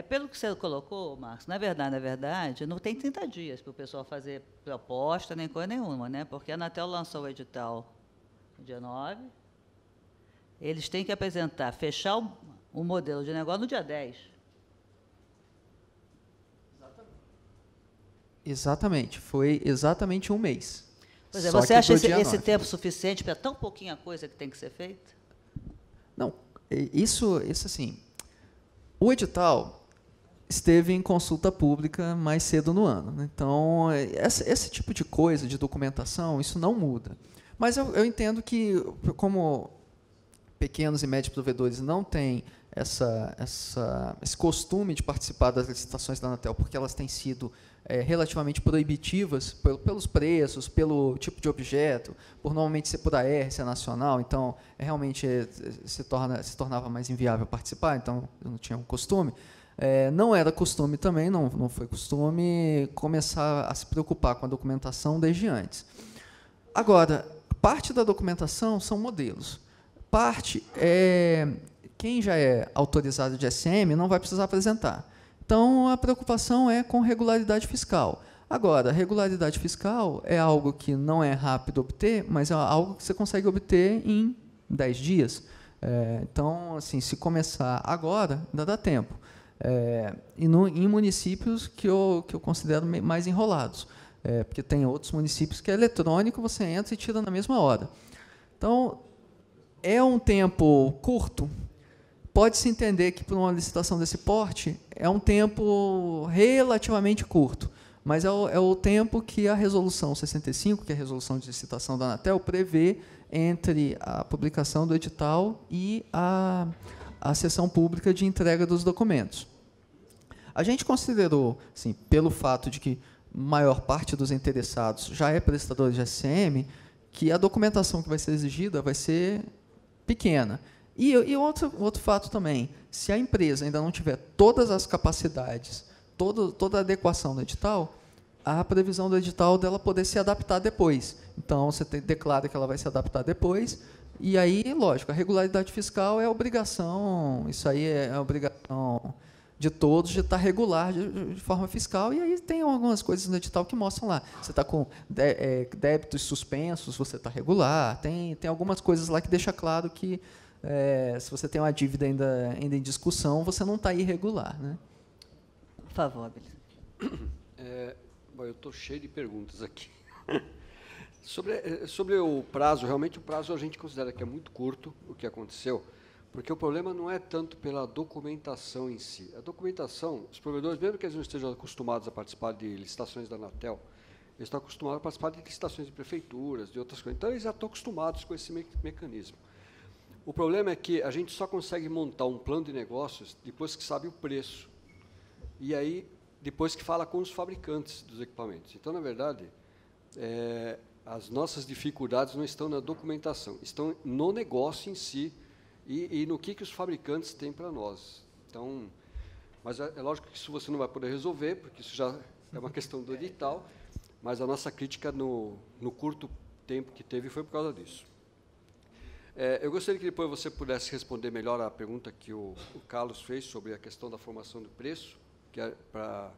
Pelo que você colocou, Marcos, na verdade, não tem 30 dias para o pessoal fazer proposta, nem coisa nenhuma, né? Porque a Anatel lançou o edital no dia 9, eles têm que apresentar, fechar o modelo de negócio no dia 10. Exatamente, foi exatamente um mês. Pois é, você acha esse tempo suficiente para tão pouquinha coisa que tem que ser feita? Não, isso assim, o edital esteve em consulta pública mais cedo no ano, né? Então, esse tipo de coisa, de documentação, isso não muda. Mas eu entendo que, como pequenos e médios provedores não têm esse costume de participar das licitações da Anatel, porque elas têm sido relativamente proibitivas pelos preços, pelo tipo de objeto, por normalmente ser por AR, ser nacional, então realmente se tornava mais inviável participar, então eu não tinha um costume. Não era costume também, não foi costume começar a se preocupar com a documentação desde antes. Agora, parte da documentação são modelos. Parte, quem já é autorizado de SM não vai precisar apresentar. Então, a preocupação é com regularidade fiscal. Agora, regularidade fiscal é algo que não é rápido obter, mas é algo que você consegue obter em 10 dias. Então, assim, se começar agora, ainda dá tempo. Em municípios que eu considero mais enrolados, porque tem outros municípios que é eletrônico, você entra e tira na mesma hora. Então, é um tempo curto, pode-se entender que, para uma licitação desse porte, é um tempo relativamente curto, mas é o tempo que a Resolução 65, que é a Resolução de Licitação da Anatel, prevê entre a publicação do edital e a sessão pública de entrega dos documentos. A gente considerou, assim, pelo fato de que a maior parte dos interessados já é prestador de SM, que a documentação que vai ser exigida vai ser pequena. E outro fato também, se a empresa ainda não tiver todas as capacidades, toda a adequação do edital, a previsão do edital dela poder se adaptar depois. Então, você declara que ela vai se adaptar depois, e aí, lógico, a regularidade fiscal é obrigação, isso aí é obrigação de todos de estar regular de forma fiscal, e aí tem algumas coisas no edital que mostram lá. Você está com débitos suspensos, você está regular, tem algumas coisas lá que deixa claro que se você tem uma dívida ainda em discussão, você não está irregular, né? Por favor, Abelino. Bom, eu estou cheio de perguntas aqui. Sobre o prazo, realmente o prazo a gente considera que é muito curto o que aconteceu, porque o problema não é tanto pela documentação em si. A documentação, os provedores, mesmo que eles não estejam acostumados a participar de licitações da Anatel, eles estão acostumados a participar de licitações de prefeituras, de outras coisas. Então, eles já estão acostumados com esse mecanismo. O problema é que a gente só consegue montar um plano de negócios depois que sabe o preço. E aí, depois que fala com os fabricantes dos equipamentos. Então, na verdade, as nossas dificuldades não estão na documentação, estão no negócio em si e no que os fabricantes têm para nós. Então, mas é lógico que isso você não vai poder resolver, porque isso já é uma questão do edital, mas a nossa crítica no curto tempo que teve foi por causa disso. Eu gostaria que depois você pudesse responder melhor a pergunta que o Carlos fez sobre a questão da formação do preço, que é para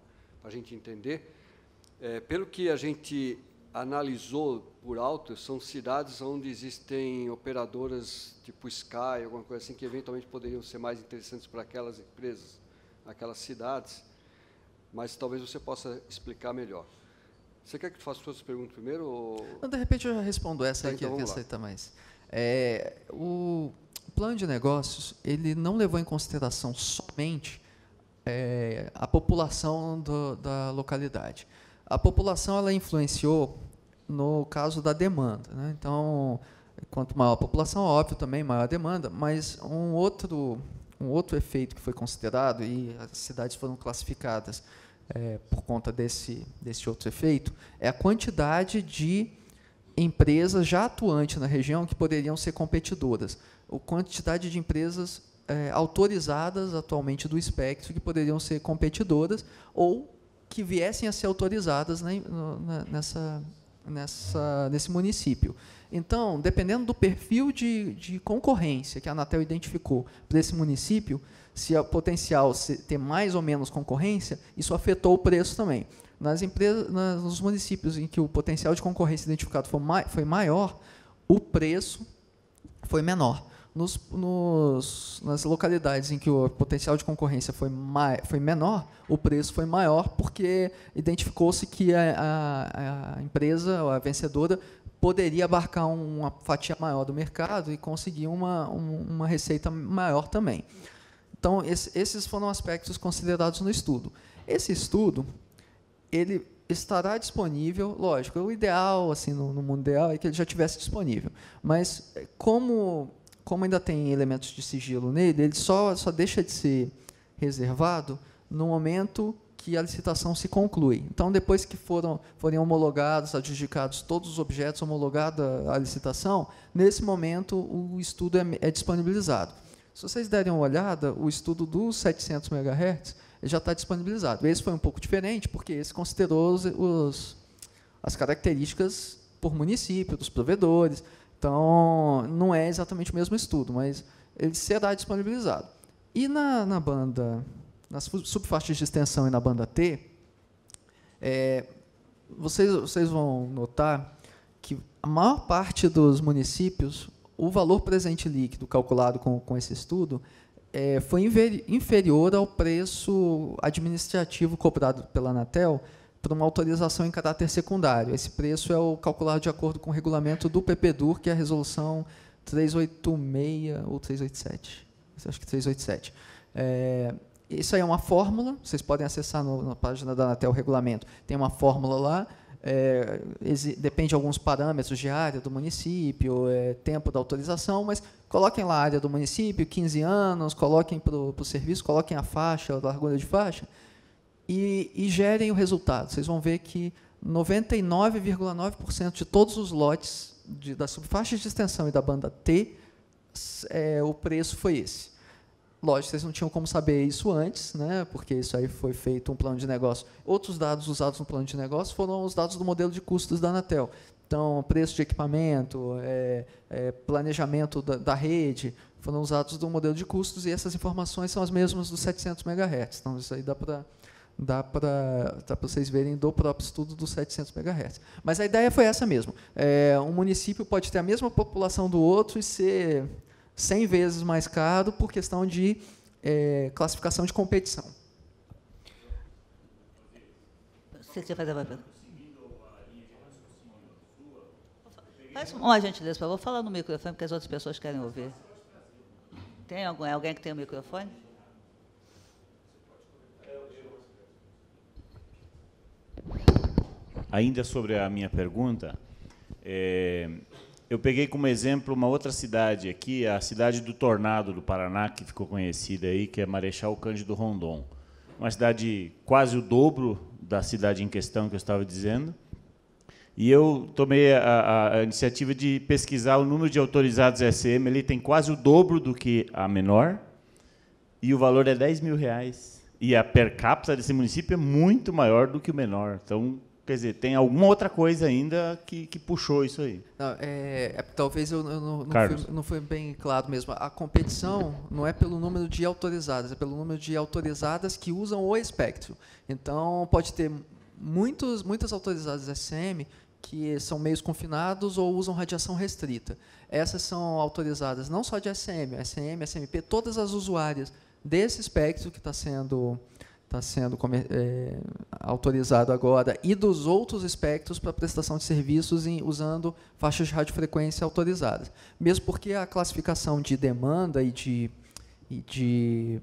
a gente entender. Pelo que a gente analisou por alto, são cidades onde existem operadoras tipo Sky, alguma coisa assim, que eventualmente poderiam ser mais interessantes para aquelas empresas, aquelas cidades, mas talvez você possa explicar melhor. Você quer que eu faça suas perguntas primeiro? Ou... Não, de repente eu já respondo essa aqui, então que aceita mais. O plano de negócios, ele não levou em consideração somente a população da localidade. A população ela influenciou no caso da demanda, né? Então, quanto maior a população, óbvio também maior a demanda, mas um outro um outro efeito que foi considerado, e as cidades foram classificadas por conta desse outro efeito, é a quantidade de empresas já atuantes na região que poderiam ser competidoras, a quantidade de empresas autorizadas atualmente do espectro que poderiam ser competidoras ou que viessem a ser autorizadas nesse município. Então, dependendo do perfil de concorrência que a Anatel identificou para esse município, se é potencial ter mais ou menos concorrência, isso afetou o preço também. Nos municípios em que o potencial de concorrência identificado foi maior, o preço foi menor. Nas localidades em que o potencial de concorrência foi menor, o preço foi maior, porque identificou-se que a empresa, a vencedora, poderia abarcar uma fatia maior do mercado e conseguir uma receita maior também. Então, esses foram aspectos considerados no estudo. Esse estudo, ele estará disponível, lógico, o ideal, assim, no mundo ideal, é que ele já estivesse disponível, mas como ainda tem elementos de sigilo nele, ele só deixa de ser reservado no momento que a licitação se conclui. Então, depois que forem homologados, adjudicados todos os objetos, homologada a licitação, nesse momento o estudo é disponibilizado. Se vocês derem uma olhada, o estudo dos 700 MHz já está disponibilizado. Esse foi um pouco diferente, porque esse considerou as características por município, dos provedores. Então, não é exatamente o mesmo estudo, mas ele será disponibilizado. E nas subfaixas de extensão e na banda T, vocês vão notar que a maior parte dos municípios, o valor presente líquido calculado com esse estudo foi inferior ao preço administrativo cobrado pela Anatel para uma autorização em caráter secundário. Esse preço é o calculado de acordo com o regulamento do PPDUR, que é a resolução 386 ou 387. Acho que 387. Isso aí é uma fórmula, vocês podem acessar na página da Anatel o regulamento. Tem uma fórmula lá, depende de alguns parâmetros de área do município, tempo da autorização, mas coloquem lá a área do município, 15 anos, coloquem para o serviço, coloquem a faixa, a largura de faixa, e gerem o resultado. Vocês vão ver que 99,9% de todos os lotes das subfaixas de extensão e da banda T, o preço foi esse. Lógico, vocês não tinham como saber isso antes, né, porque isso aí foi feito um plano de negócio. Outros dados usados no plano de negócio foram os dados do modelo de custos da Anatel. Então, preço de equipamento, planejamento da rede, foram usados do modelo de custos, e essas informações são as mesmas dos 700 MHz. Então, isso aí dá para vocês verem do próprio estudo dos 700 MHz. Mas a ideia foi essa mesmo. Um município pode ter a mesma população do outro e ser 100 vezes mais caro por questão de classificação de competição. Você quer fazer uma pergunta? Faz uma gentileza, por favor. Fala no microfone, porque as outras pessoas querem ouvir. Tem alguém que tem o microfone? Ainda sobre a minha pergunta, eu peguei como exemplo uma outra cidade aqui, a cidade do Tornado, do Paraná, que ficou conhecida aí, que é Marechal Cândido Rondon. Uma cidade quase o dobro da cidade em questão que eu estava dizendo. E eu tomei a iniciativa de pesquisar o número de autorizados SM. Ele tem quase o dobro do que a menor, e o valor é R$10.000. E a per capita desse município é muito maior do que o menor. Então, quer dizer, tem alguma outra coisa ainda que puxou isso aí. Não, talvez eu não fui bem claro mesmo. A competição não é pelo número de autorizadas, é pelo número de autorizadas que usam o espectro. Então, pode ter muitas autorizadas SM que são meios confinados ou usam radiação restrita. Essas são autorizadas não só de SM, SM, SMP, todas as usuárias desse espectro que está sendo autorizado agora, e dos outros espectros para prestação de serviços usando faixas de radiofrequência autorizadas. Mesmo porque a classificação de demanda e de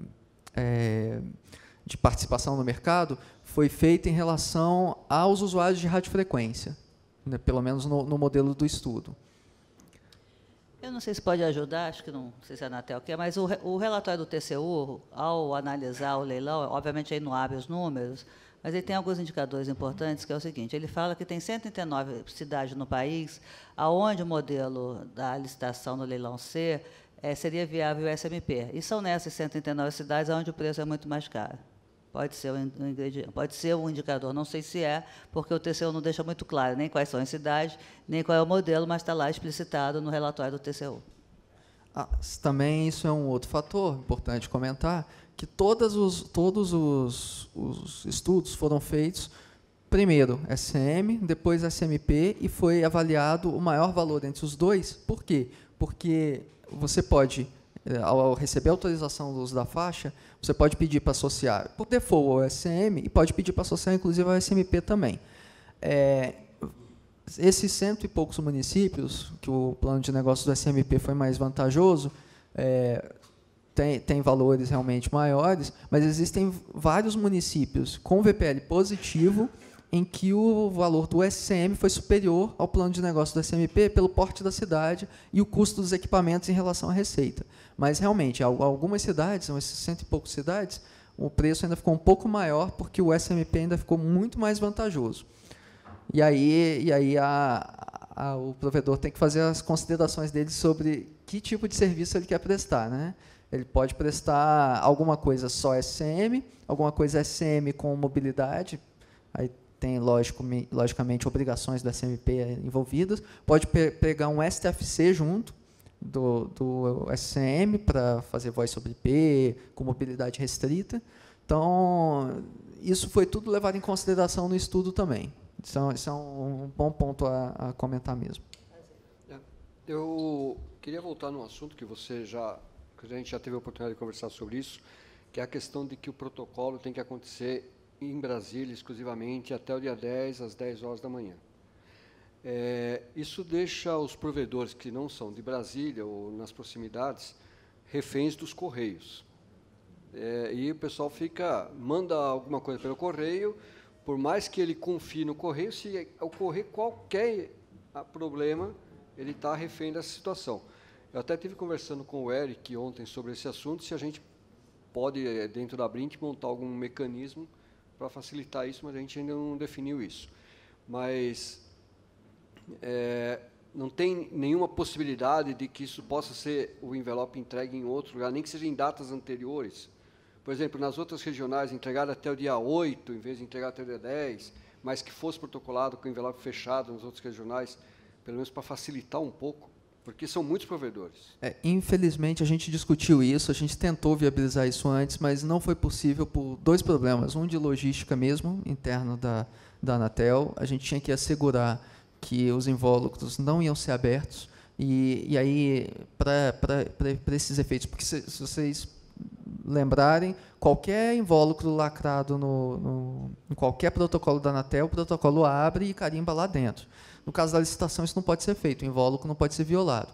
participação no mercado foi feita em relação aos usuários de radiofrequência, né, pelo menos no modelo do estudo. Eu não sei se pode ajudar, acho que não sei se a Anatel quer, mas o relatório do TCU, ao analisar o leilão, obviamente aí não abre os números, mas ele tem alguns indicadores importantes, que é o seguinte, ele fala que tem 139 cidades no país, aonde o modelo da licitação no leilão C seria viável o SMP. E são nessas 139 cidades onde o preço é muito mais caro. Pode ser um ingrediente, pode ser um indicador, não sei se é, porque o TCU não deixa muito claro nem quais são as cidades, nem qual é o modelo, mas está lá explicitado no relatório do TCU. Também isso é um outro fator importante comentar, que todos os estudos foram feitos, primeiro SM, depois SMP, e foi avaliado o maior valor entre os dois. Por quê? Porque você pode, ao receber a autorização do uso da faixa, você pode pedir para associar, por default, ao SM, e pode pedir para associar, inclusive, ao SMP também. Esses 100 e poucos municípios, que o plano de negócio do SMP foi mais vantajoso, tem valores realmente maiores, mas existem vários municípios com VPL positivo em que o valor do SCM foi superior ao plano de negócio do SMP pelo porte da cidade e o custo dos equipamentos em relação à receita. Mas, realmente, algumas cidades, são esses 100 e poucas cidades, o preço ainda ficou um pouco maior porque o SMP ainda ficou muito mais vantajoso. E aí o provedor tem que fazer as considerações dele sobre que tipo de serviço ele quer prestar, né? Ele pode prestar alguma coisa só SCM, alguma coisa SCM com mobilidade, aí tem, logicamente, obrigações da SMP envolvidas, pode pegar um STFC junto do SCM para fazer voz sobre IP, com mobilidade restrita. Então, isso foi tudo levado em consideração no estudo também. Isso é um bom ponto a comentar mesmo. Eu queria voltar num assunto que a gente já teve a oportunidade de conversar sobre isso, que é a questão de que o protocolo tem que acontecer em Brasília exclusivamente até o dia 10, às 10 horas da manhã. Isso deixa os provedores que não são de Brasília ou nas proximidades reféns dos correios. E o pessoal manda alguma coisa pelo correio, por mais que ele confie no correio, se ocorrer qualquer problema, ele está refém dessa situação. Eu até estive conversando com o Eric ontem sobre esse assunto, se a gente pode, dentro da Brint, montar algum mecanismo para facilitar isso, mas a gente ainda não definiu isso. Mas não tem nenhuma possibilidade de que isso possa ser o envelope entregue em outro lugar, nem que seja em datas anteriores. Por exemplo, nas outras regionais, entregar até o dia 8, em vez de entregar até o dia 10, mas que fosse protocolado com envelope fechado nas outras regionais, pelo menos para facilitar um pouco, porque são muitos provedores. Infelizmente, a gente discutiu isso, a gente tentou viabilizar isso antes, mas não foi possível por dois problemas. Um de logística mesmo, interno da Anatel. A gente tinha que assegurar que os invólucros não iam ser abertos. E aí, para esses efeitos, porque se vocês lembrarem, qualquer invólucro lacrado em qualquer protocolo da Anatel, o protocolo abre e carimba lá dentro. No caso da licitação, isso não pode ser feito, o invólucro não pode ser violado.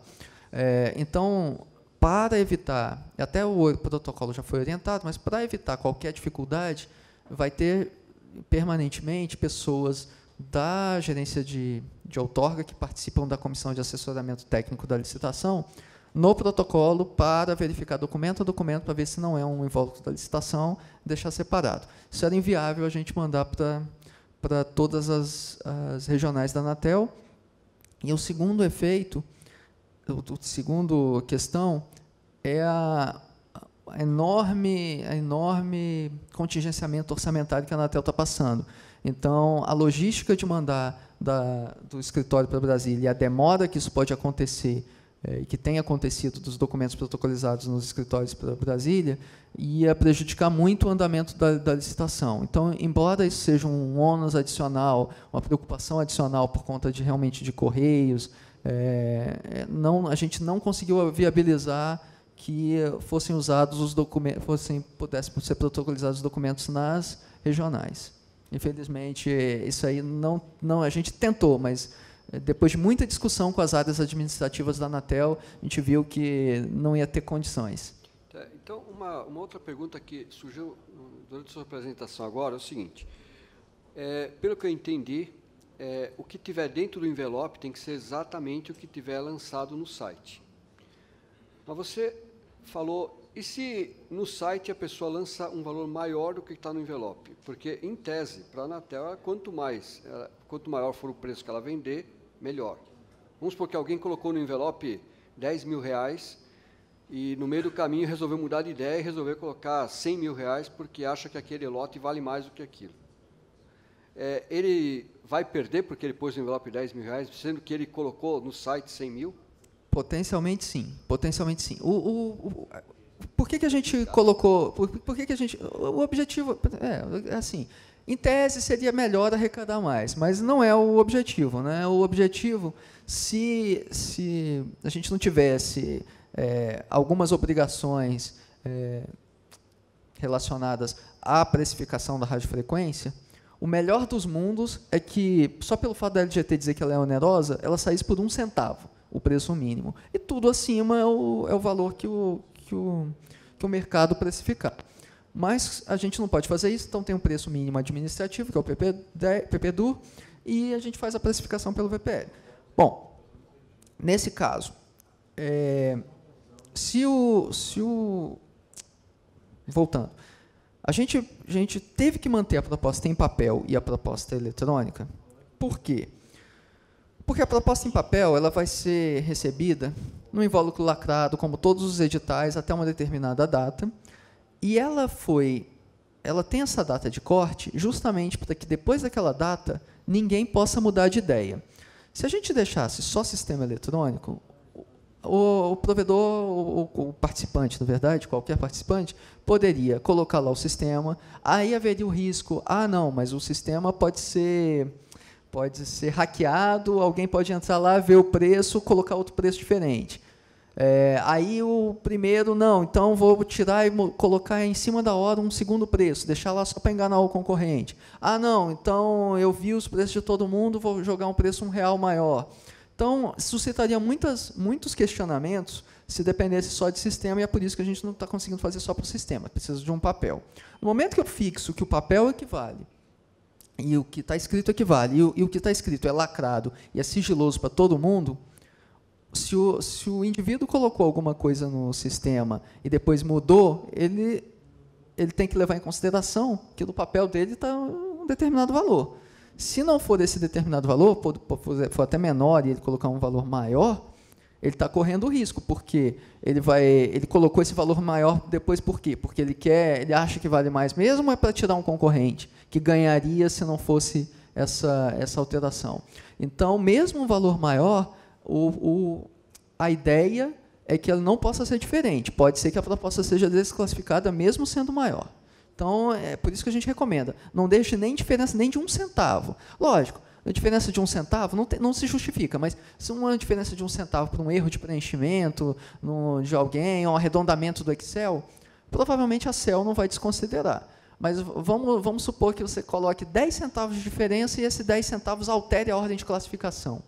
Então, para evitar, até o protocolo já foi orientado, mas para evitar qualquer dificuldade, vai ter permanentemente pessoas da gerência de outorga que participam da comissão de assessoramento técnico da licitação, no protocolo para verificar documento a documento, para ver se não é um invólucro da licitação, deixar separado. Isso era inviável a gente mandar para todas as regionais da Anatel. E o segundo efeito, a segunda questão, é a enorme contingenciamento orçamentário que a Anatel está passando. Então, a logística de mandar do escritório para Brasília e a demora que isso pode acontecer, e que tem acontecido dos documentos protocolizados nos escritórios para Brasília, ia prejudicar muito o andamento da licitação. Então, embora isso seja um ônus adicional, uma preocupação adicional por conta realmente de correios, a gente não conseguiu viabilizar que fossem usados os documentos, pudessem ser protocolizados os documentos nas regionais. Infelizmente, isso aí a gente tentou, mas depois de muita discussão com as áreas administrativas da Anatel, a gente viu que não ia ter condições. Então, uma outra pergunta que surgiu durante a sua apresentação agora é o seguinte: pelo que eu entendi, o que tiver dentro do envelope tem que ser exatamente o que tiver lançado no site. Mas você falou, e se no site a pessoa lança um valor maior do que está no envelope? Porque, em tese, para a Anatel, quanto maior for o preço que ela vender, melhor. Vamos supor que alguém colocou no envelope R$10.000 e, no meio do caminho, resolveu mudar de ideia e resolveu colocar R$100.000 porque acha que aquele lote vale mais do que aquilo. Ele vai perder porque ele pôs no envelope R$10.000, sendo que ele colocou no site 100 mil? Potencialmente sim, potencialmente sim. Por que a gente colocou, por que a gente, o objetivo, assim, em tese seria melhor arrecadar mais, mas não é o objetivo, né? O objetivo, se a gente não tivesse algumas obrigações relacionadas à precificação da radiofrequência, o melhor dos mundos é que, só pelo fato da LGT dizer que ela é onerosa, ela saísse por 1 centavo, o preço mínimo. E tudo acima é o valor que o mercado precificar. Mas a gente não pode fazer isso, então tem um preço mínimo administrativo, que é o PPDUR, e a gente faz a precificação pelo VPL. Bom, nesse caso, voltando, a gente teve que manter a proposta em papel e a proposta eletrônica. Por quê? Porque a proposta em papel ela vai ser recebida no invólucro lacrado, como todos os editais, até uma determinada data, e ela tem essa data de corte justamente para que depois daquela data ninguém possa mudar de ideia. Se a gente deixasse só sistema eletrônico, o provedor, o participante, na verdade, qualquer participante, poderia colocar lá o sistema, aí haveria o risco, não, mas o sistema pode ser hackeado, alguém pode entrar lá, ver o preço, colocar outro preço diferente. Aí o primeiro, não, então vou tirar e colocar em cima da hora um segundo preço, deixar lá só para enganar o concorrente. Não, então eu vi os preços de todo mundo, vou jogar um preço R$1 maior. Então, suscitaria muitos questionamentos se dependesse só de sistema, e é por isso que a gente não está conseguindo fazer só para o sistema, precisa de um papel. No momento que eu fixo que o papel equivale, e o que está escrito equivale, e o que está escrito é lacrado e é sigiloso para todo mundo, se o indivíduo colocou alguma coisa no sistema e depois mudou, ele tem que levar em consideração que no papel dele está um determinado valor. Se não for esse determinado valor, for até menor e ele colocar um valor maior, ele está correndo risco, porque ele colocou esse valor maior depois por quê? Porque ele acha que vale mais mesmo, ou é para tirar um concorrente que ganharia se não fosse essa alteração. Então, mesmo um valor maior, a ideia é que ele não possa ser diferente. Pode ser que a proposta seja desclassificada mesmo sendo maior. Então, é por isso que a gente recomenda. Não deixe nem diferença nem de 1 centavo. Lógico, a diferença de 1 centavo não se justifica, mas se uma diferença de 1 centavo por um erro de preenchimento de alguém, ou um arredondamento do Excel, provavelmente a CEL não vai desconsiderar. Mas vamos supor que você coloque 10 centavos de diferença e esses 10 centavos altere a ordem de classificação.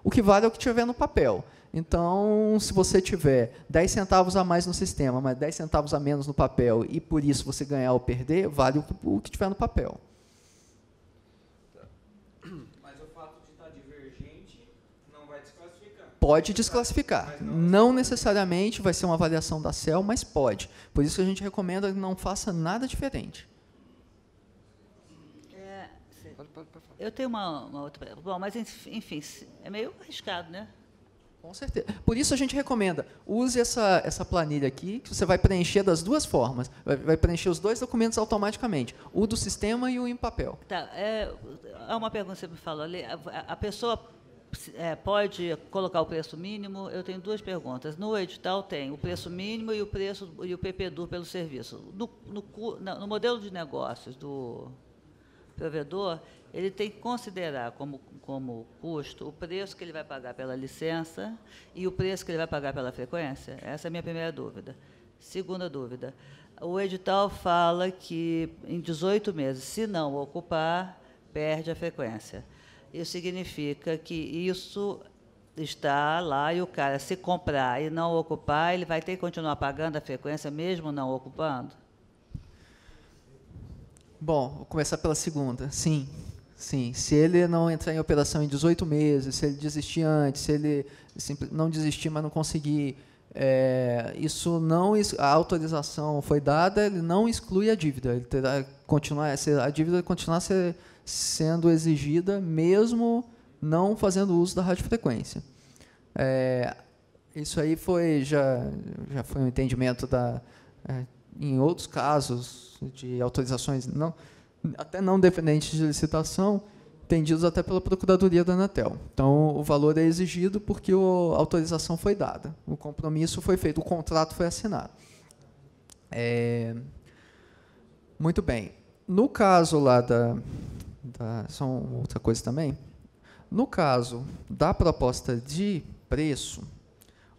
O que vale é o que tiver no papel. Então, se você tiver 10 centavos a mais no sistema, mas 10 centavos a menos no papel, e por isso você ganhar ou perder, vale o que tiver no papel. Mas o fato de estar divergente não vai desclassificar? Pode desclassificar. Não necessariamente vai ser uma avaliação da CEL, mas pode. Por isso que a gente recomenda que não faça nada diferente. Eu tenho uma outra... Bom, mas, enfim, é meio arriscado, né? Com certeza. Por isso a gente recomenda, use essa planilha aqui, que você vai preencher das duas formas. Vai preencher os dois documentos automaticamente, o do sistema e o em papel. Tá, há uma pergunta que você me falou ali. A pessoa pode colocar o preço mínimo? Eu tenho duas perguntas. No edital tem o preço mínimo e o PPDUR pelo serviço. No modelo de negócios do provedor, ele tem que considerar como custo o preço que ele vai pagar pela licença e o preço que ele vai pagar pela frequência? Essa é a minha primeira dúvida. Segunda dúvida, o edital fala que em 18 meses, se não ocupar, perde a frequência. Isso significa que isso está lá e o cara, se comprar e não ocupar, ele vai ter que continuar pagando a frequência mesmo não ocupando? Bom, vou começar pela segunda. Sim. Sim, se ele não entrar em operação em 18 meses, se ele desistir antes, se ele não desistir, mas não conseguir Isso não, a autorização foi dada, ele não exclui a dívida. Ele terá a dívida continuar sendo exigida, mesmo não fazendo uso da radiofrequência. Isso aí já foi um entendimento em outros casos de autorizações até não dependentes de licitação, entendidos até pela Procuradoria da Anatel. Então, o valor é exigido porque a autorização foi dada, o compromisso foi feito, o contrato foi assinado. Muito bem. No caso lá só outra coisa também, no caso da proposta de preço,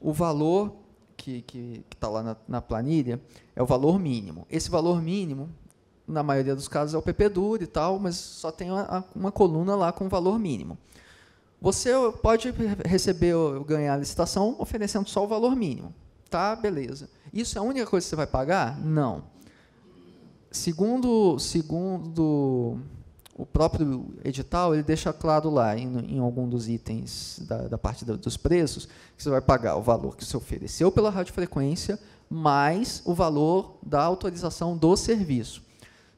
o valor que está lá na planilha é o valor mínimo. Esse valor mínimo, na maioria dos casos, é o PPDUR e tal, mas só tem uma coluna lá com o valor mínimo. Você pode receber ou ganhar a licitação oferecendo só o valor mínimo. Tá, beleza. Isso é a única coisa que você vai pagar? Não. Segundo o próprio edital, ele deixa claro lá, em algum dos itens da parte dos preços, que você vai pagar o valor que você ofereceu pela radiofrequência, mais o valor da autorização do serviço.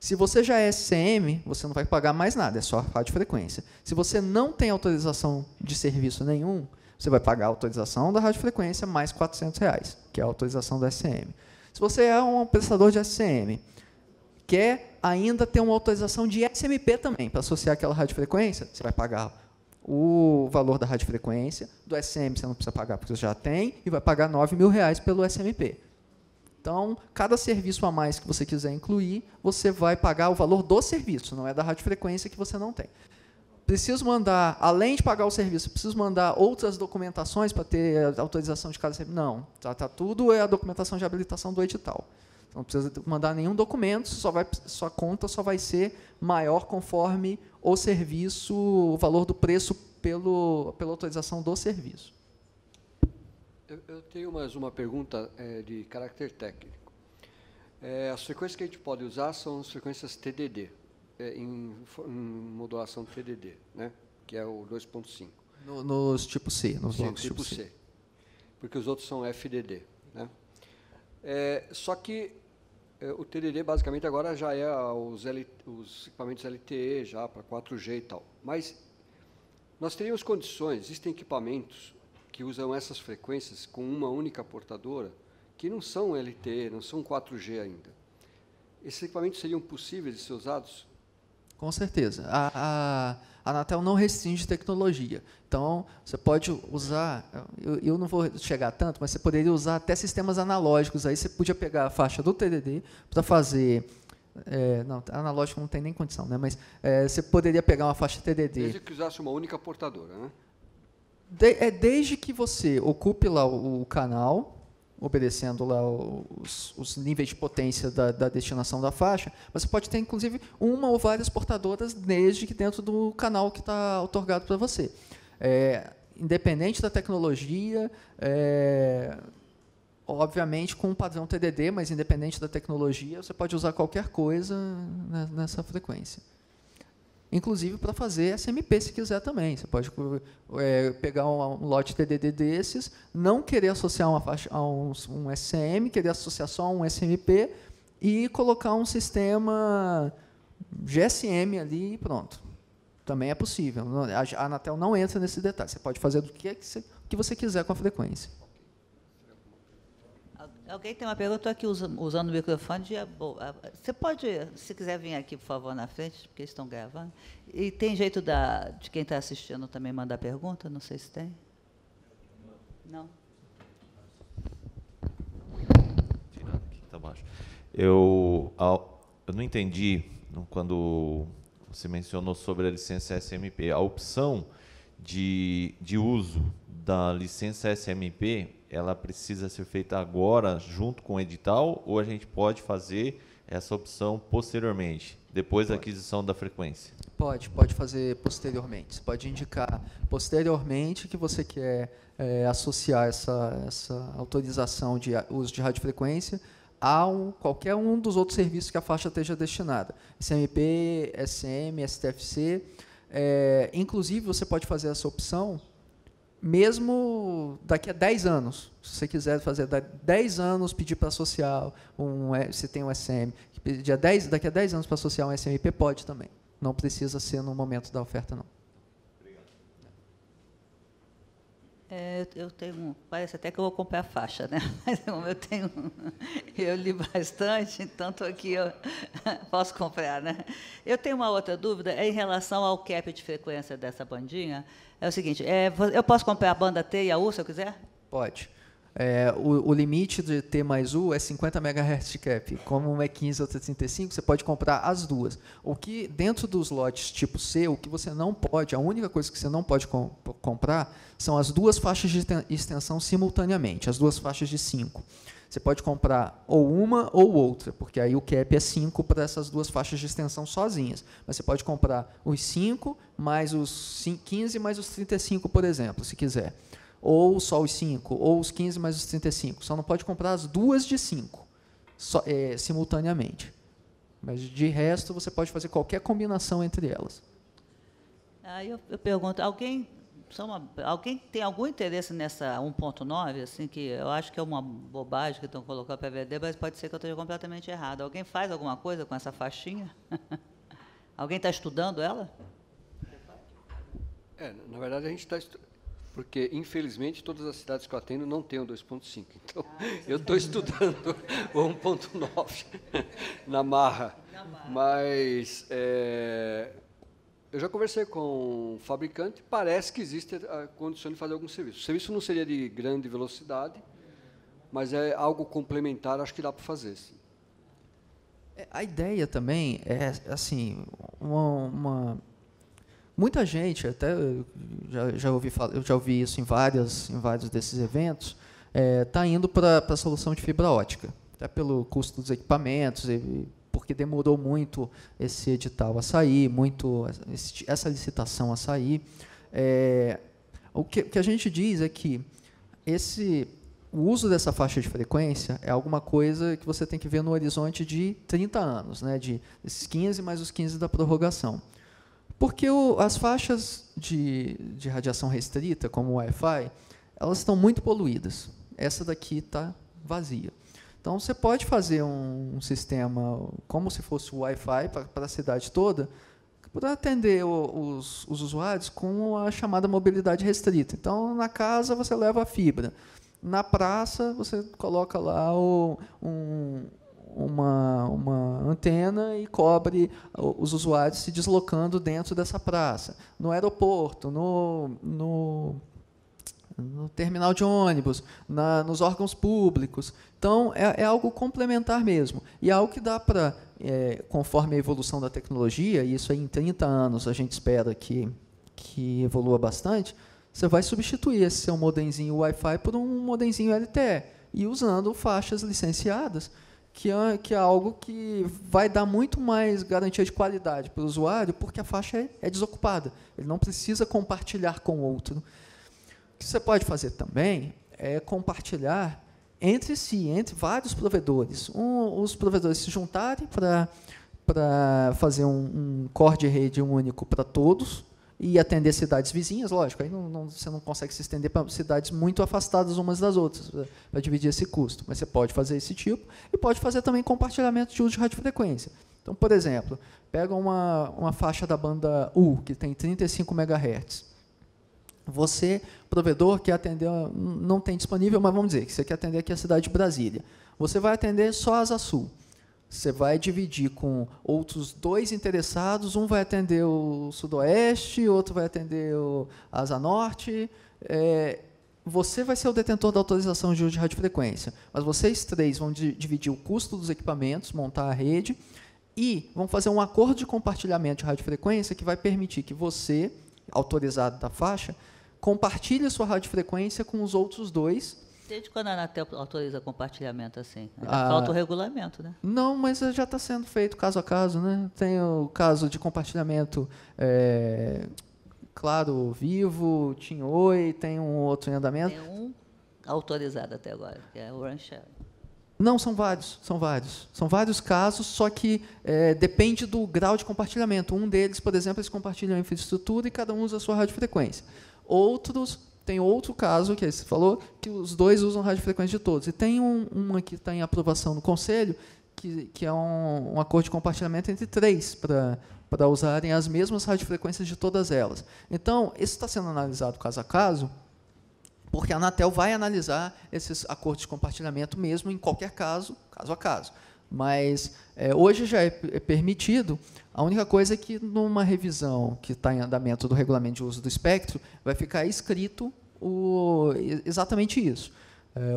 Se você já é SCM, você não vai pagar mais nada, é só a radiofrequência. Se você não tem autorização de serviço nenhum, você vai pagar a autorização da radiofrequência mais R$ 400, que é a autorização do SCM. Se você é um prestador de SCM, quer ainda ter uma autorização de SMP também, para associar aquela radiofrequência, você vai pagar o valor da radiofrequência, do SM você não precisa pagar porque você já tem, e vai pagar R$ 9.000 pelo SMP. Então, cada serviço a mais que você quiser incluir, você vai pagar o valor do serviço, não é da radiofrequência que você não tem. Preciso mandar, além de pagar o serviço, preciso mandar outras documentações para ter a autorização de cada serviço? Não, tudo é a documentação de habilitação do edital. Não precisa mandar nenhum documento, sua conta só vai ser maior conforme o serviço, o valor do preço pela autorização do serviço. Eu tenho mais uma pergunta de caráter técnico. As frequências que a gente pode usar são as frequências TDD, em modulação TDD, né? Que é o 2.5. Nos tipo C, nos blocos tipo C. Porque os outros são FDD, né? Só que o TDD basicamente agora já é os equipamentos LTE já para 4G e tal. Mas nós teríamos condições, existem equipamentos que usam essas frequências com uma única portadora, que não são LTE, não são 4G ainda. Esses equipamentos seriam possíveis de ser usados? Com certeza. A Anatel não restringe tecnologia. Então, você pode usar, eu não vou chegar tanto, mas você poderia usar até sistemas analógicos. Aí você podia pegar a faixa do TDD para fazer... não, analógico não tem nem condição, né? Mas você poderia pegar uma faixa TDD... Desde que usasse uma única portadora, né? Desde que você ocupe lá o canal, obedecendo lá os níveis de potência da destinação da faixa, você pode ter, inclusive, uma ou várias portadoras, desde que dentro do canal que está outorgado para você. Independente da tecnologia, obviamente com um padrão TDD, mas independente da tecnologia, você pode usar qualquer coisa nessa frequência. Inclusive para fazer SMP, se quiser também. Você pode pegar um lote TDD desses, não querer associar uma faixa a um SCM, querer associar só um SMP e colocar um sistema GSM ali e pronto. Também é possível. A Anatel não entra nesse detalhe. Você pode fazer o que você quiser com a frequência. Alguém tem uma pergunta? Estou aqui usando o microfone. Você pode, se quiser vir aqui, por favor, na frente, porque estão gravando. E tem jeito de quem está assistindo também mandar pergunta? Não sei se tem. Não? Tirando aqui, tá baixo. Eu não entendi quando você mencionou sobre a licença SMP. A opção de uso da licença SMP, ela precisa ser feita agora, junto com o edital, ou a gente pode fazer essa opção posteriormente, depois da aquisição da frequência? Pode fazer posteriormente. Você pode indicar posteriormente que você quer associar essa autorização de uso de radiofrequência a qualquer um dos outros serviços que a faixa esteja destinada. SMP, SM, STFC. Inclusive, você pode fazer essa opção mesmo daqui a 10 anos, se você quiser fazer 10 anos, pedir para associar, se tem um SM, daqui a 10 anos para associar um SMP, pode também. Não precisa ser no momento da oferta, não. Eu tenho, parece até que eu vou comprar a faixa, né? Mas eu li bastante, então estou aqui, eu posso comprar, né? Eu tenho uma outra dúvida, em relação ao cap de frequência dessa bandinha. É o seguinte, eu posso comprar a banda T e a U, se eu quiser? Pode. O limite de T mais U é 50 MHz de cap. Como um é 15 ou 35, você pode comprar as duas. O que, dentro dos lotes tipo C, o que você não pode, a única coisa que você não pode comprar são as duas faixas de extensão simultaneamente, as duas faixas de 5. Você pode comprar ou uma ou outra, porque aí o cap é 5 para essas duas faixas de extensão sozinhas. Mas você pode comprar os 5 mais os 15 mais os 35, por exemplo, se quiser. Ou só os 5, ou os 15 mais os 35. Só não pode comprar as duas de 5 simultaneamente. Mas, de resto, você pode fazer qualquer combinação entre elas. Aí eu pergunto, alguém tem algum interesse nessa 1.9, assim, que eu acho que é uma bobagem que estão colocando para vender, mas pode ser que eu esteja completamente errado. Alguém faz alguma coisa com essa faixinha? Alguém está estudando ela? Na verdade, a gente está estudando. Porque, infelizmente, todas as cidades que eu atendo não têm o 2.5. Então, eu estou estudando o 1.9 na marra. Mas eu já conversei com um fabricante, parece que existe a condição de fazer algum serviço. O serviço não seria de grande velocidade, mas é algo complementar, acho que dá para fazer, sim. A ideia também é, assim, muita gente, até eu já ouvi isso em vários desses eventos, está indo para a solução de fibra ótica, até pelo custo dos equipamentos, porque demorou muito esse edital a sair, essa licitação a sair. O que a gente diz é que o uso dessa faixa de frequência é alguma coisa que você tem que ver no horizonte de 30 anos, né, de esses 15 mais os 15 da prorrogação. Porque as faixas de radiação restrita, como o Wi-Fi, elas estão muito poluídas. Essa daqui está vazia. Então, você pode fazer um sistema como se fosse o Wi-Fi para a cidade toda, para atender os usuários com a chamada mobilidade restrita. Então, na casa, você leva a fibra. Na praça, você coloca lá uma antena e cobre os usuários se deslocando dentro dessa praça. No aeroporto, no terminal de ônibus, nos órgãos públicos. Então, é algo complementar mesmo. E é algo que dá para, conforme a evolução da tecnologia, e isso aí em 30 anos a gente espera que evolua bastante, você vai substituir esse seu modemzinho Wi-Fi por um modemzinho LTE, e usando faixas licenciadas, que é algo que vai dar muito mais garantia de qualidade para o usuário, porque a faixa é desocupada. Ele não precisa compartilhar com outro. O que você pode fazer também é compartilhar entre si, entre vários provedores. Os provedores se juntarem para fazer um core de rede único para todos e atender cidades vizinhas, lógico, aí você não consegue se estender para cidades muito afastadas umas das outras, para dividir esse custo, mas você pode fazer esse tipo, e pode fazer também compartilhamento de uso de radiofrequência. Então, por exemplo, pega uma faixa da banda U, que tem 35 MHz. Você, provedor, quer atender, não tem disponível, mas vamos dizer que você quer atender aqui a cidade de Brasília. Você vai atender só a Asa Sul. Você vai dividir com outros 2 interessados, um vai atender o Sudoeste, outro vai atender a Asa Norte. Você vai ser o detentor da autorização de uso de radiofrequência, mas vocês 3 vão dividir o custo dos equipamentos, montar a rede, e vão fazer um acordo de compartilhamento de radiofrequência que vai permitir que você, autorizado da faixa, compartilhe a sua radiofrequência com os outros 2. Desde quando a Anatel autoriza compartilhamento assim? Falta o regulamento, né? Não, mas já está sendo feito caso a caso, né? Tem o caso de compartilhamento, Claro, Vivo, TIM Oi, tem um outro em andamento. Tem um autorizado até agora, que é o Run Sharing. Não, são vários. São vários casos, só que depende do grau de compartilhamento. Um deles, por exemplo, eles compartilham a infraestrutura e cada um usa a sua radiofrequência. Outros Tem outro caso, que você falou, que os dois usam radiofrequência de todos. E tem uma que está em aprovação no Conselho, que é um acordo de compartilhamento entre 3, para usarem as mesmas radiofrequências de todas elas. Então, isso está sendo analisado caso a caso, porque a Anatel vai analisar esses acordos de compartilhamento mesmo em qualquer caso, caso a caso. Mas hoje já é permitido. A única coisa é que, numa revisão que está em andamento do regulamento de uso do espectro, vai ficar escrito exatamente isso,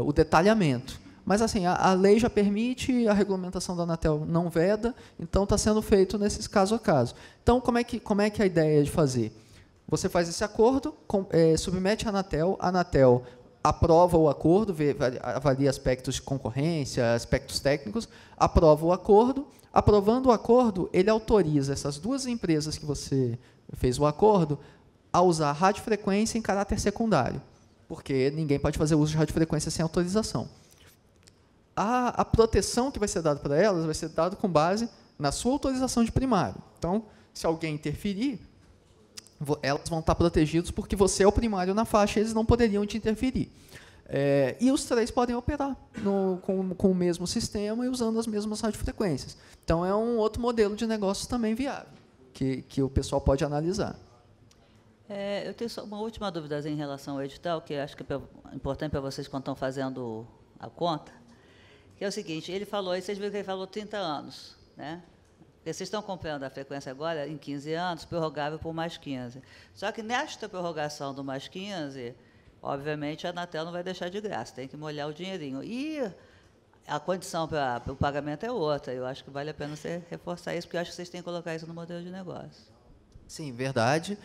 o detalhamento. Mas assim, a lei já permite, a regulamentação da Anatel não veda, então está sendo feito nesses caso a caso. Então, como é que é a ideia de fazer? Você faz esse acordo, submete à Anatel, a Anatel aprova o acordo, avalia aspectos de concorrência, aspectos técnicos, aprova o acordo. Aprovando o acordo, ele autoriza essas 2 empresas que você fez o acordo a usar radiofrequência em caráter secundário, porque ninguém pode fazer uso de radiofrequência sem autorização. A proteção que vai ser dada para elas vai ser dada com base na sua autorização de primário. Então, se alguém interferir, elas vão estar protegidas porque você é o primário na faixa, eles não poderiam te interferir. E os 3 podem operar com o mesmo sistema e usando as mesmas radiofrequências. Então, é um outro modelo de negócio também viável, que o pessoal pode analisar. Eu tenho só uma última dúvida em relação ao edital, que acho que é importante para vocês quando estão fazendo a conta, que é o seguinte, ele falou, aí vocês viram que ele falou 30 anos, né? Porque vocês estão comprando a frequência agora em 15 anos, prorrogável por mais 15. Só que nesta prorrogação do mais 15, obviamente, a Anatel não vai deixar de graça, tem que molhar o dinheirinho. E a condição para o pagamento é outra. Eu acho que vale a pena você reforçar isso, porque eu acho que vocês têm que colocar isso no modelo de negócio. Sim, verdade.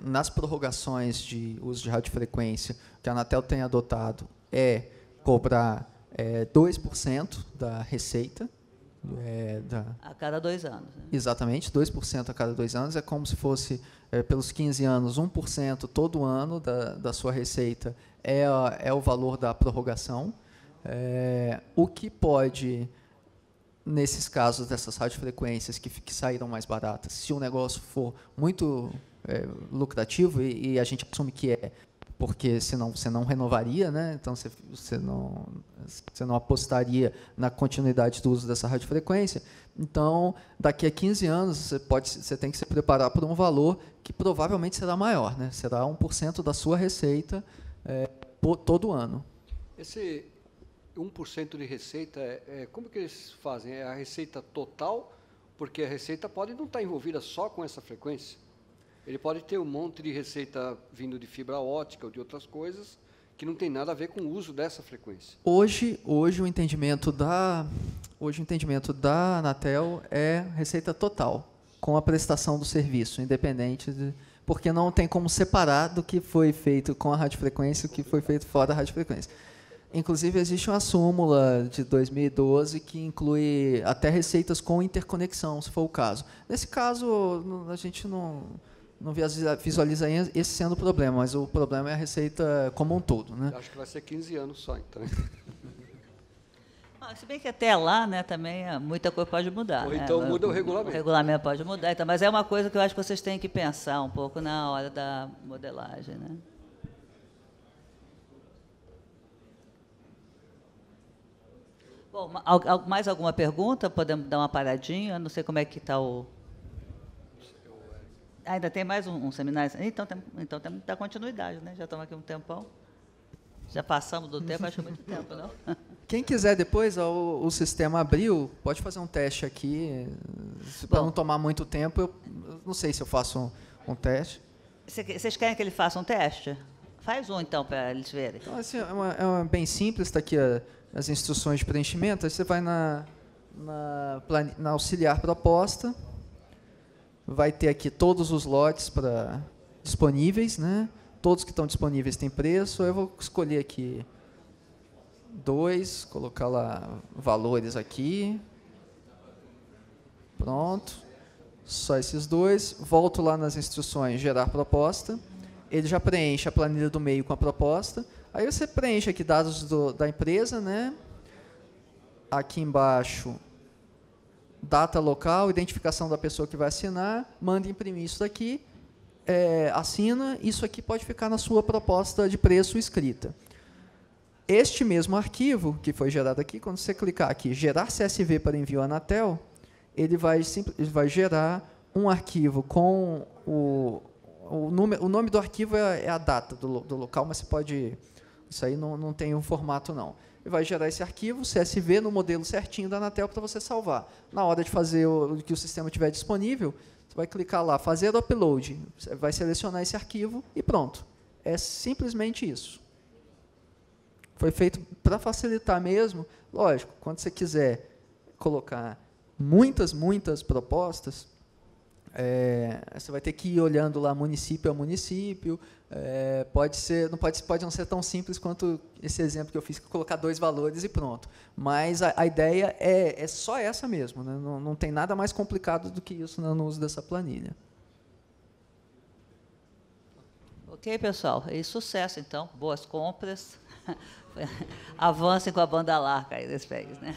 Nas prorrogações de uso de radiofrequência, que a Anatel tem adotado é cobrar 2% da receita. A cada 2 anos. Né? Exatamente, 2% a cada 2 anos. É como se fosse, pelos 15 anos, 1% todo ano da sua receita é o valor da prorrogação. O que pode, nesses casos dessas radiofrequências que saíram mais baratas, se o negócio for muito lucrativo, e a gente assume que porque senão você não renovaria, né? Então você não apostaria na continuidade do uso dessa radiofrequência. Então, daqui a 15 anos, você tem que se preparar para um valor que provavelmente será maior, né? Será 1% da sua receita todo ano. Esse 1% de receita, como que eles fazem? É a receita total? Porque a receita pode não estar envolvida só com essa frequência. Ele pode ter um monte de receita vindo de fibra ótica ou de outras coisas que não tem nada a ver com o uso dessa frequência. Hoje o entendimento da Anatel é receita total, com a prestação do serviço, independente porque não tem como separar do que foi feito com a radiofrequência e o que foi feito fora da radiofrequência. Inclusive, existe uma súmula de 2012 que inclui até receitas com interconexão, se for o caso. Nesse caso, a gente não visualiza esse sendo o problema, mas o problema é a receita como um todo. Né? Acho que vai ser 15 anos só, então. Se bem que até lá, né, também muita coisa pode mudar. Ou então muda o regulamento. O regulamento pode mudar, então, mas é uma coisa que eu acho que vocês têm que pensar um pouco na hora da modelagem. Né? Bom, mais alguma pergunta? Podemos dar uma paradinha? Não sei como é que está o... Ainda tem mais um seminário? Então temos que dar continuidade, né? Já estamos aqui um tempão. Já passamos do tempo, acho que é muito tempo, não? Quem quiser depois, o sistema abriu, pode fazer um teste aqui. Para não tomar muito tempo, eu não sei se eu faço um teste. Vocês querem que ele faça um teste? Faz um, então, para eles verem. Então, assim, é bem simples, está aqui as instruções de preenchimento. Aí você vai na auxiliar proposta, vai ter aqui todos os lotes disponíveis, né? Todos que estão disponíveis têm preço. Eu vou escolher aqui 2, colocar lá valores aqui. Pronto. Só esses 2. Volto lá nas instruções, gerar proposta. Ele já preenche a planilha do meio com a proposta. Aí você preenche aqui dados da empresa, né? Aqui embaixo, data local, identificação da pessoa que vai assinar, manda imprimir isso daqui. assina, isso aqui pode ficar na sua proposta de preço escrita. Este mesmo arquivo, que foi gerado aqui, quando você clicar aqui, gerar CSV para envio à Anatel, ele vai gerar um arquivo com o nome do arquivo é a data do local, mas você pode... Isso aí não tem um formato, não. Ele vai gerar esse arquivo, CSV, no modelo certinho da Anatel para você salvar. Na hora de fazer o que o sistema tiver disponível, você vai clicar lá, fazer upload, você vai selecionar esse arquivo e pronto. É simplesmente isso. Foi feito para facilitar mesmo. Lógico, quando você quiser colocar muitas propostas, você vai ter que ir olhando lá município a município. Pode não ser tão simples quanto esse exemplo que eu fiz, que colocar 2 valores e pronto. Mas a ideia é só essa mesmo, né? Não tem nada mais complicado do que isso no uso dessa planilha. Ok, pessoal? E sucesso, então. Boas compras. Avancem com a banda larga aí desse país, né?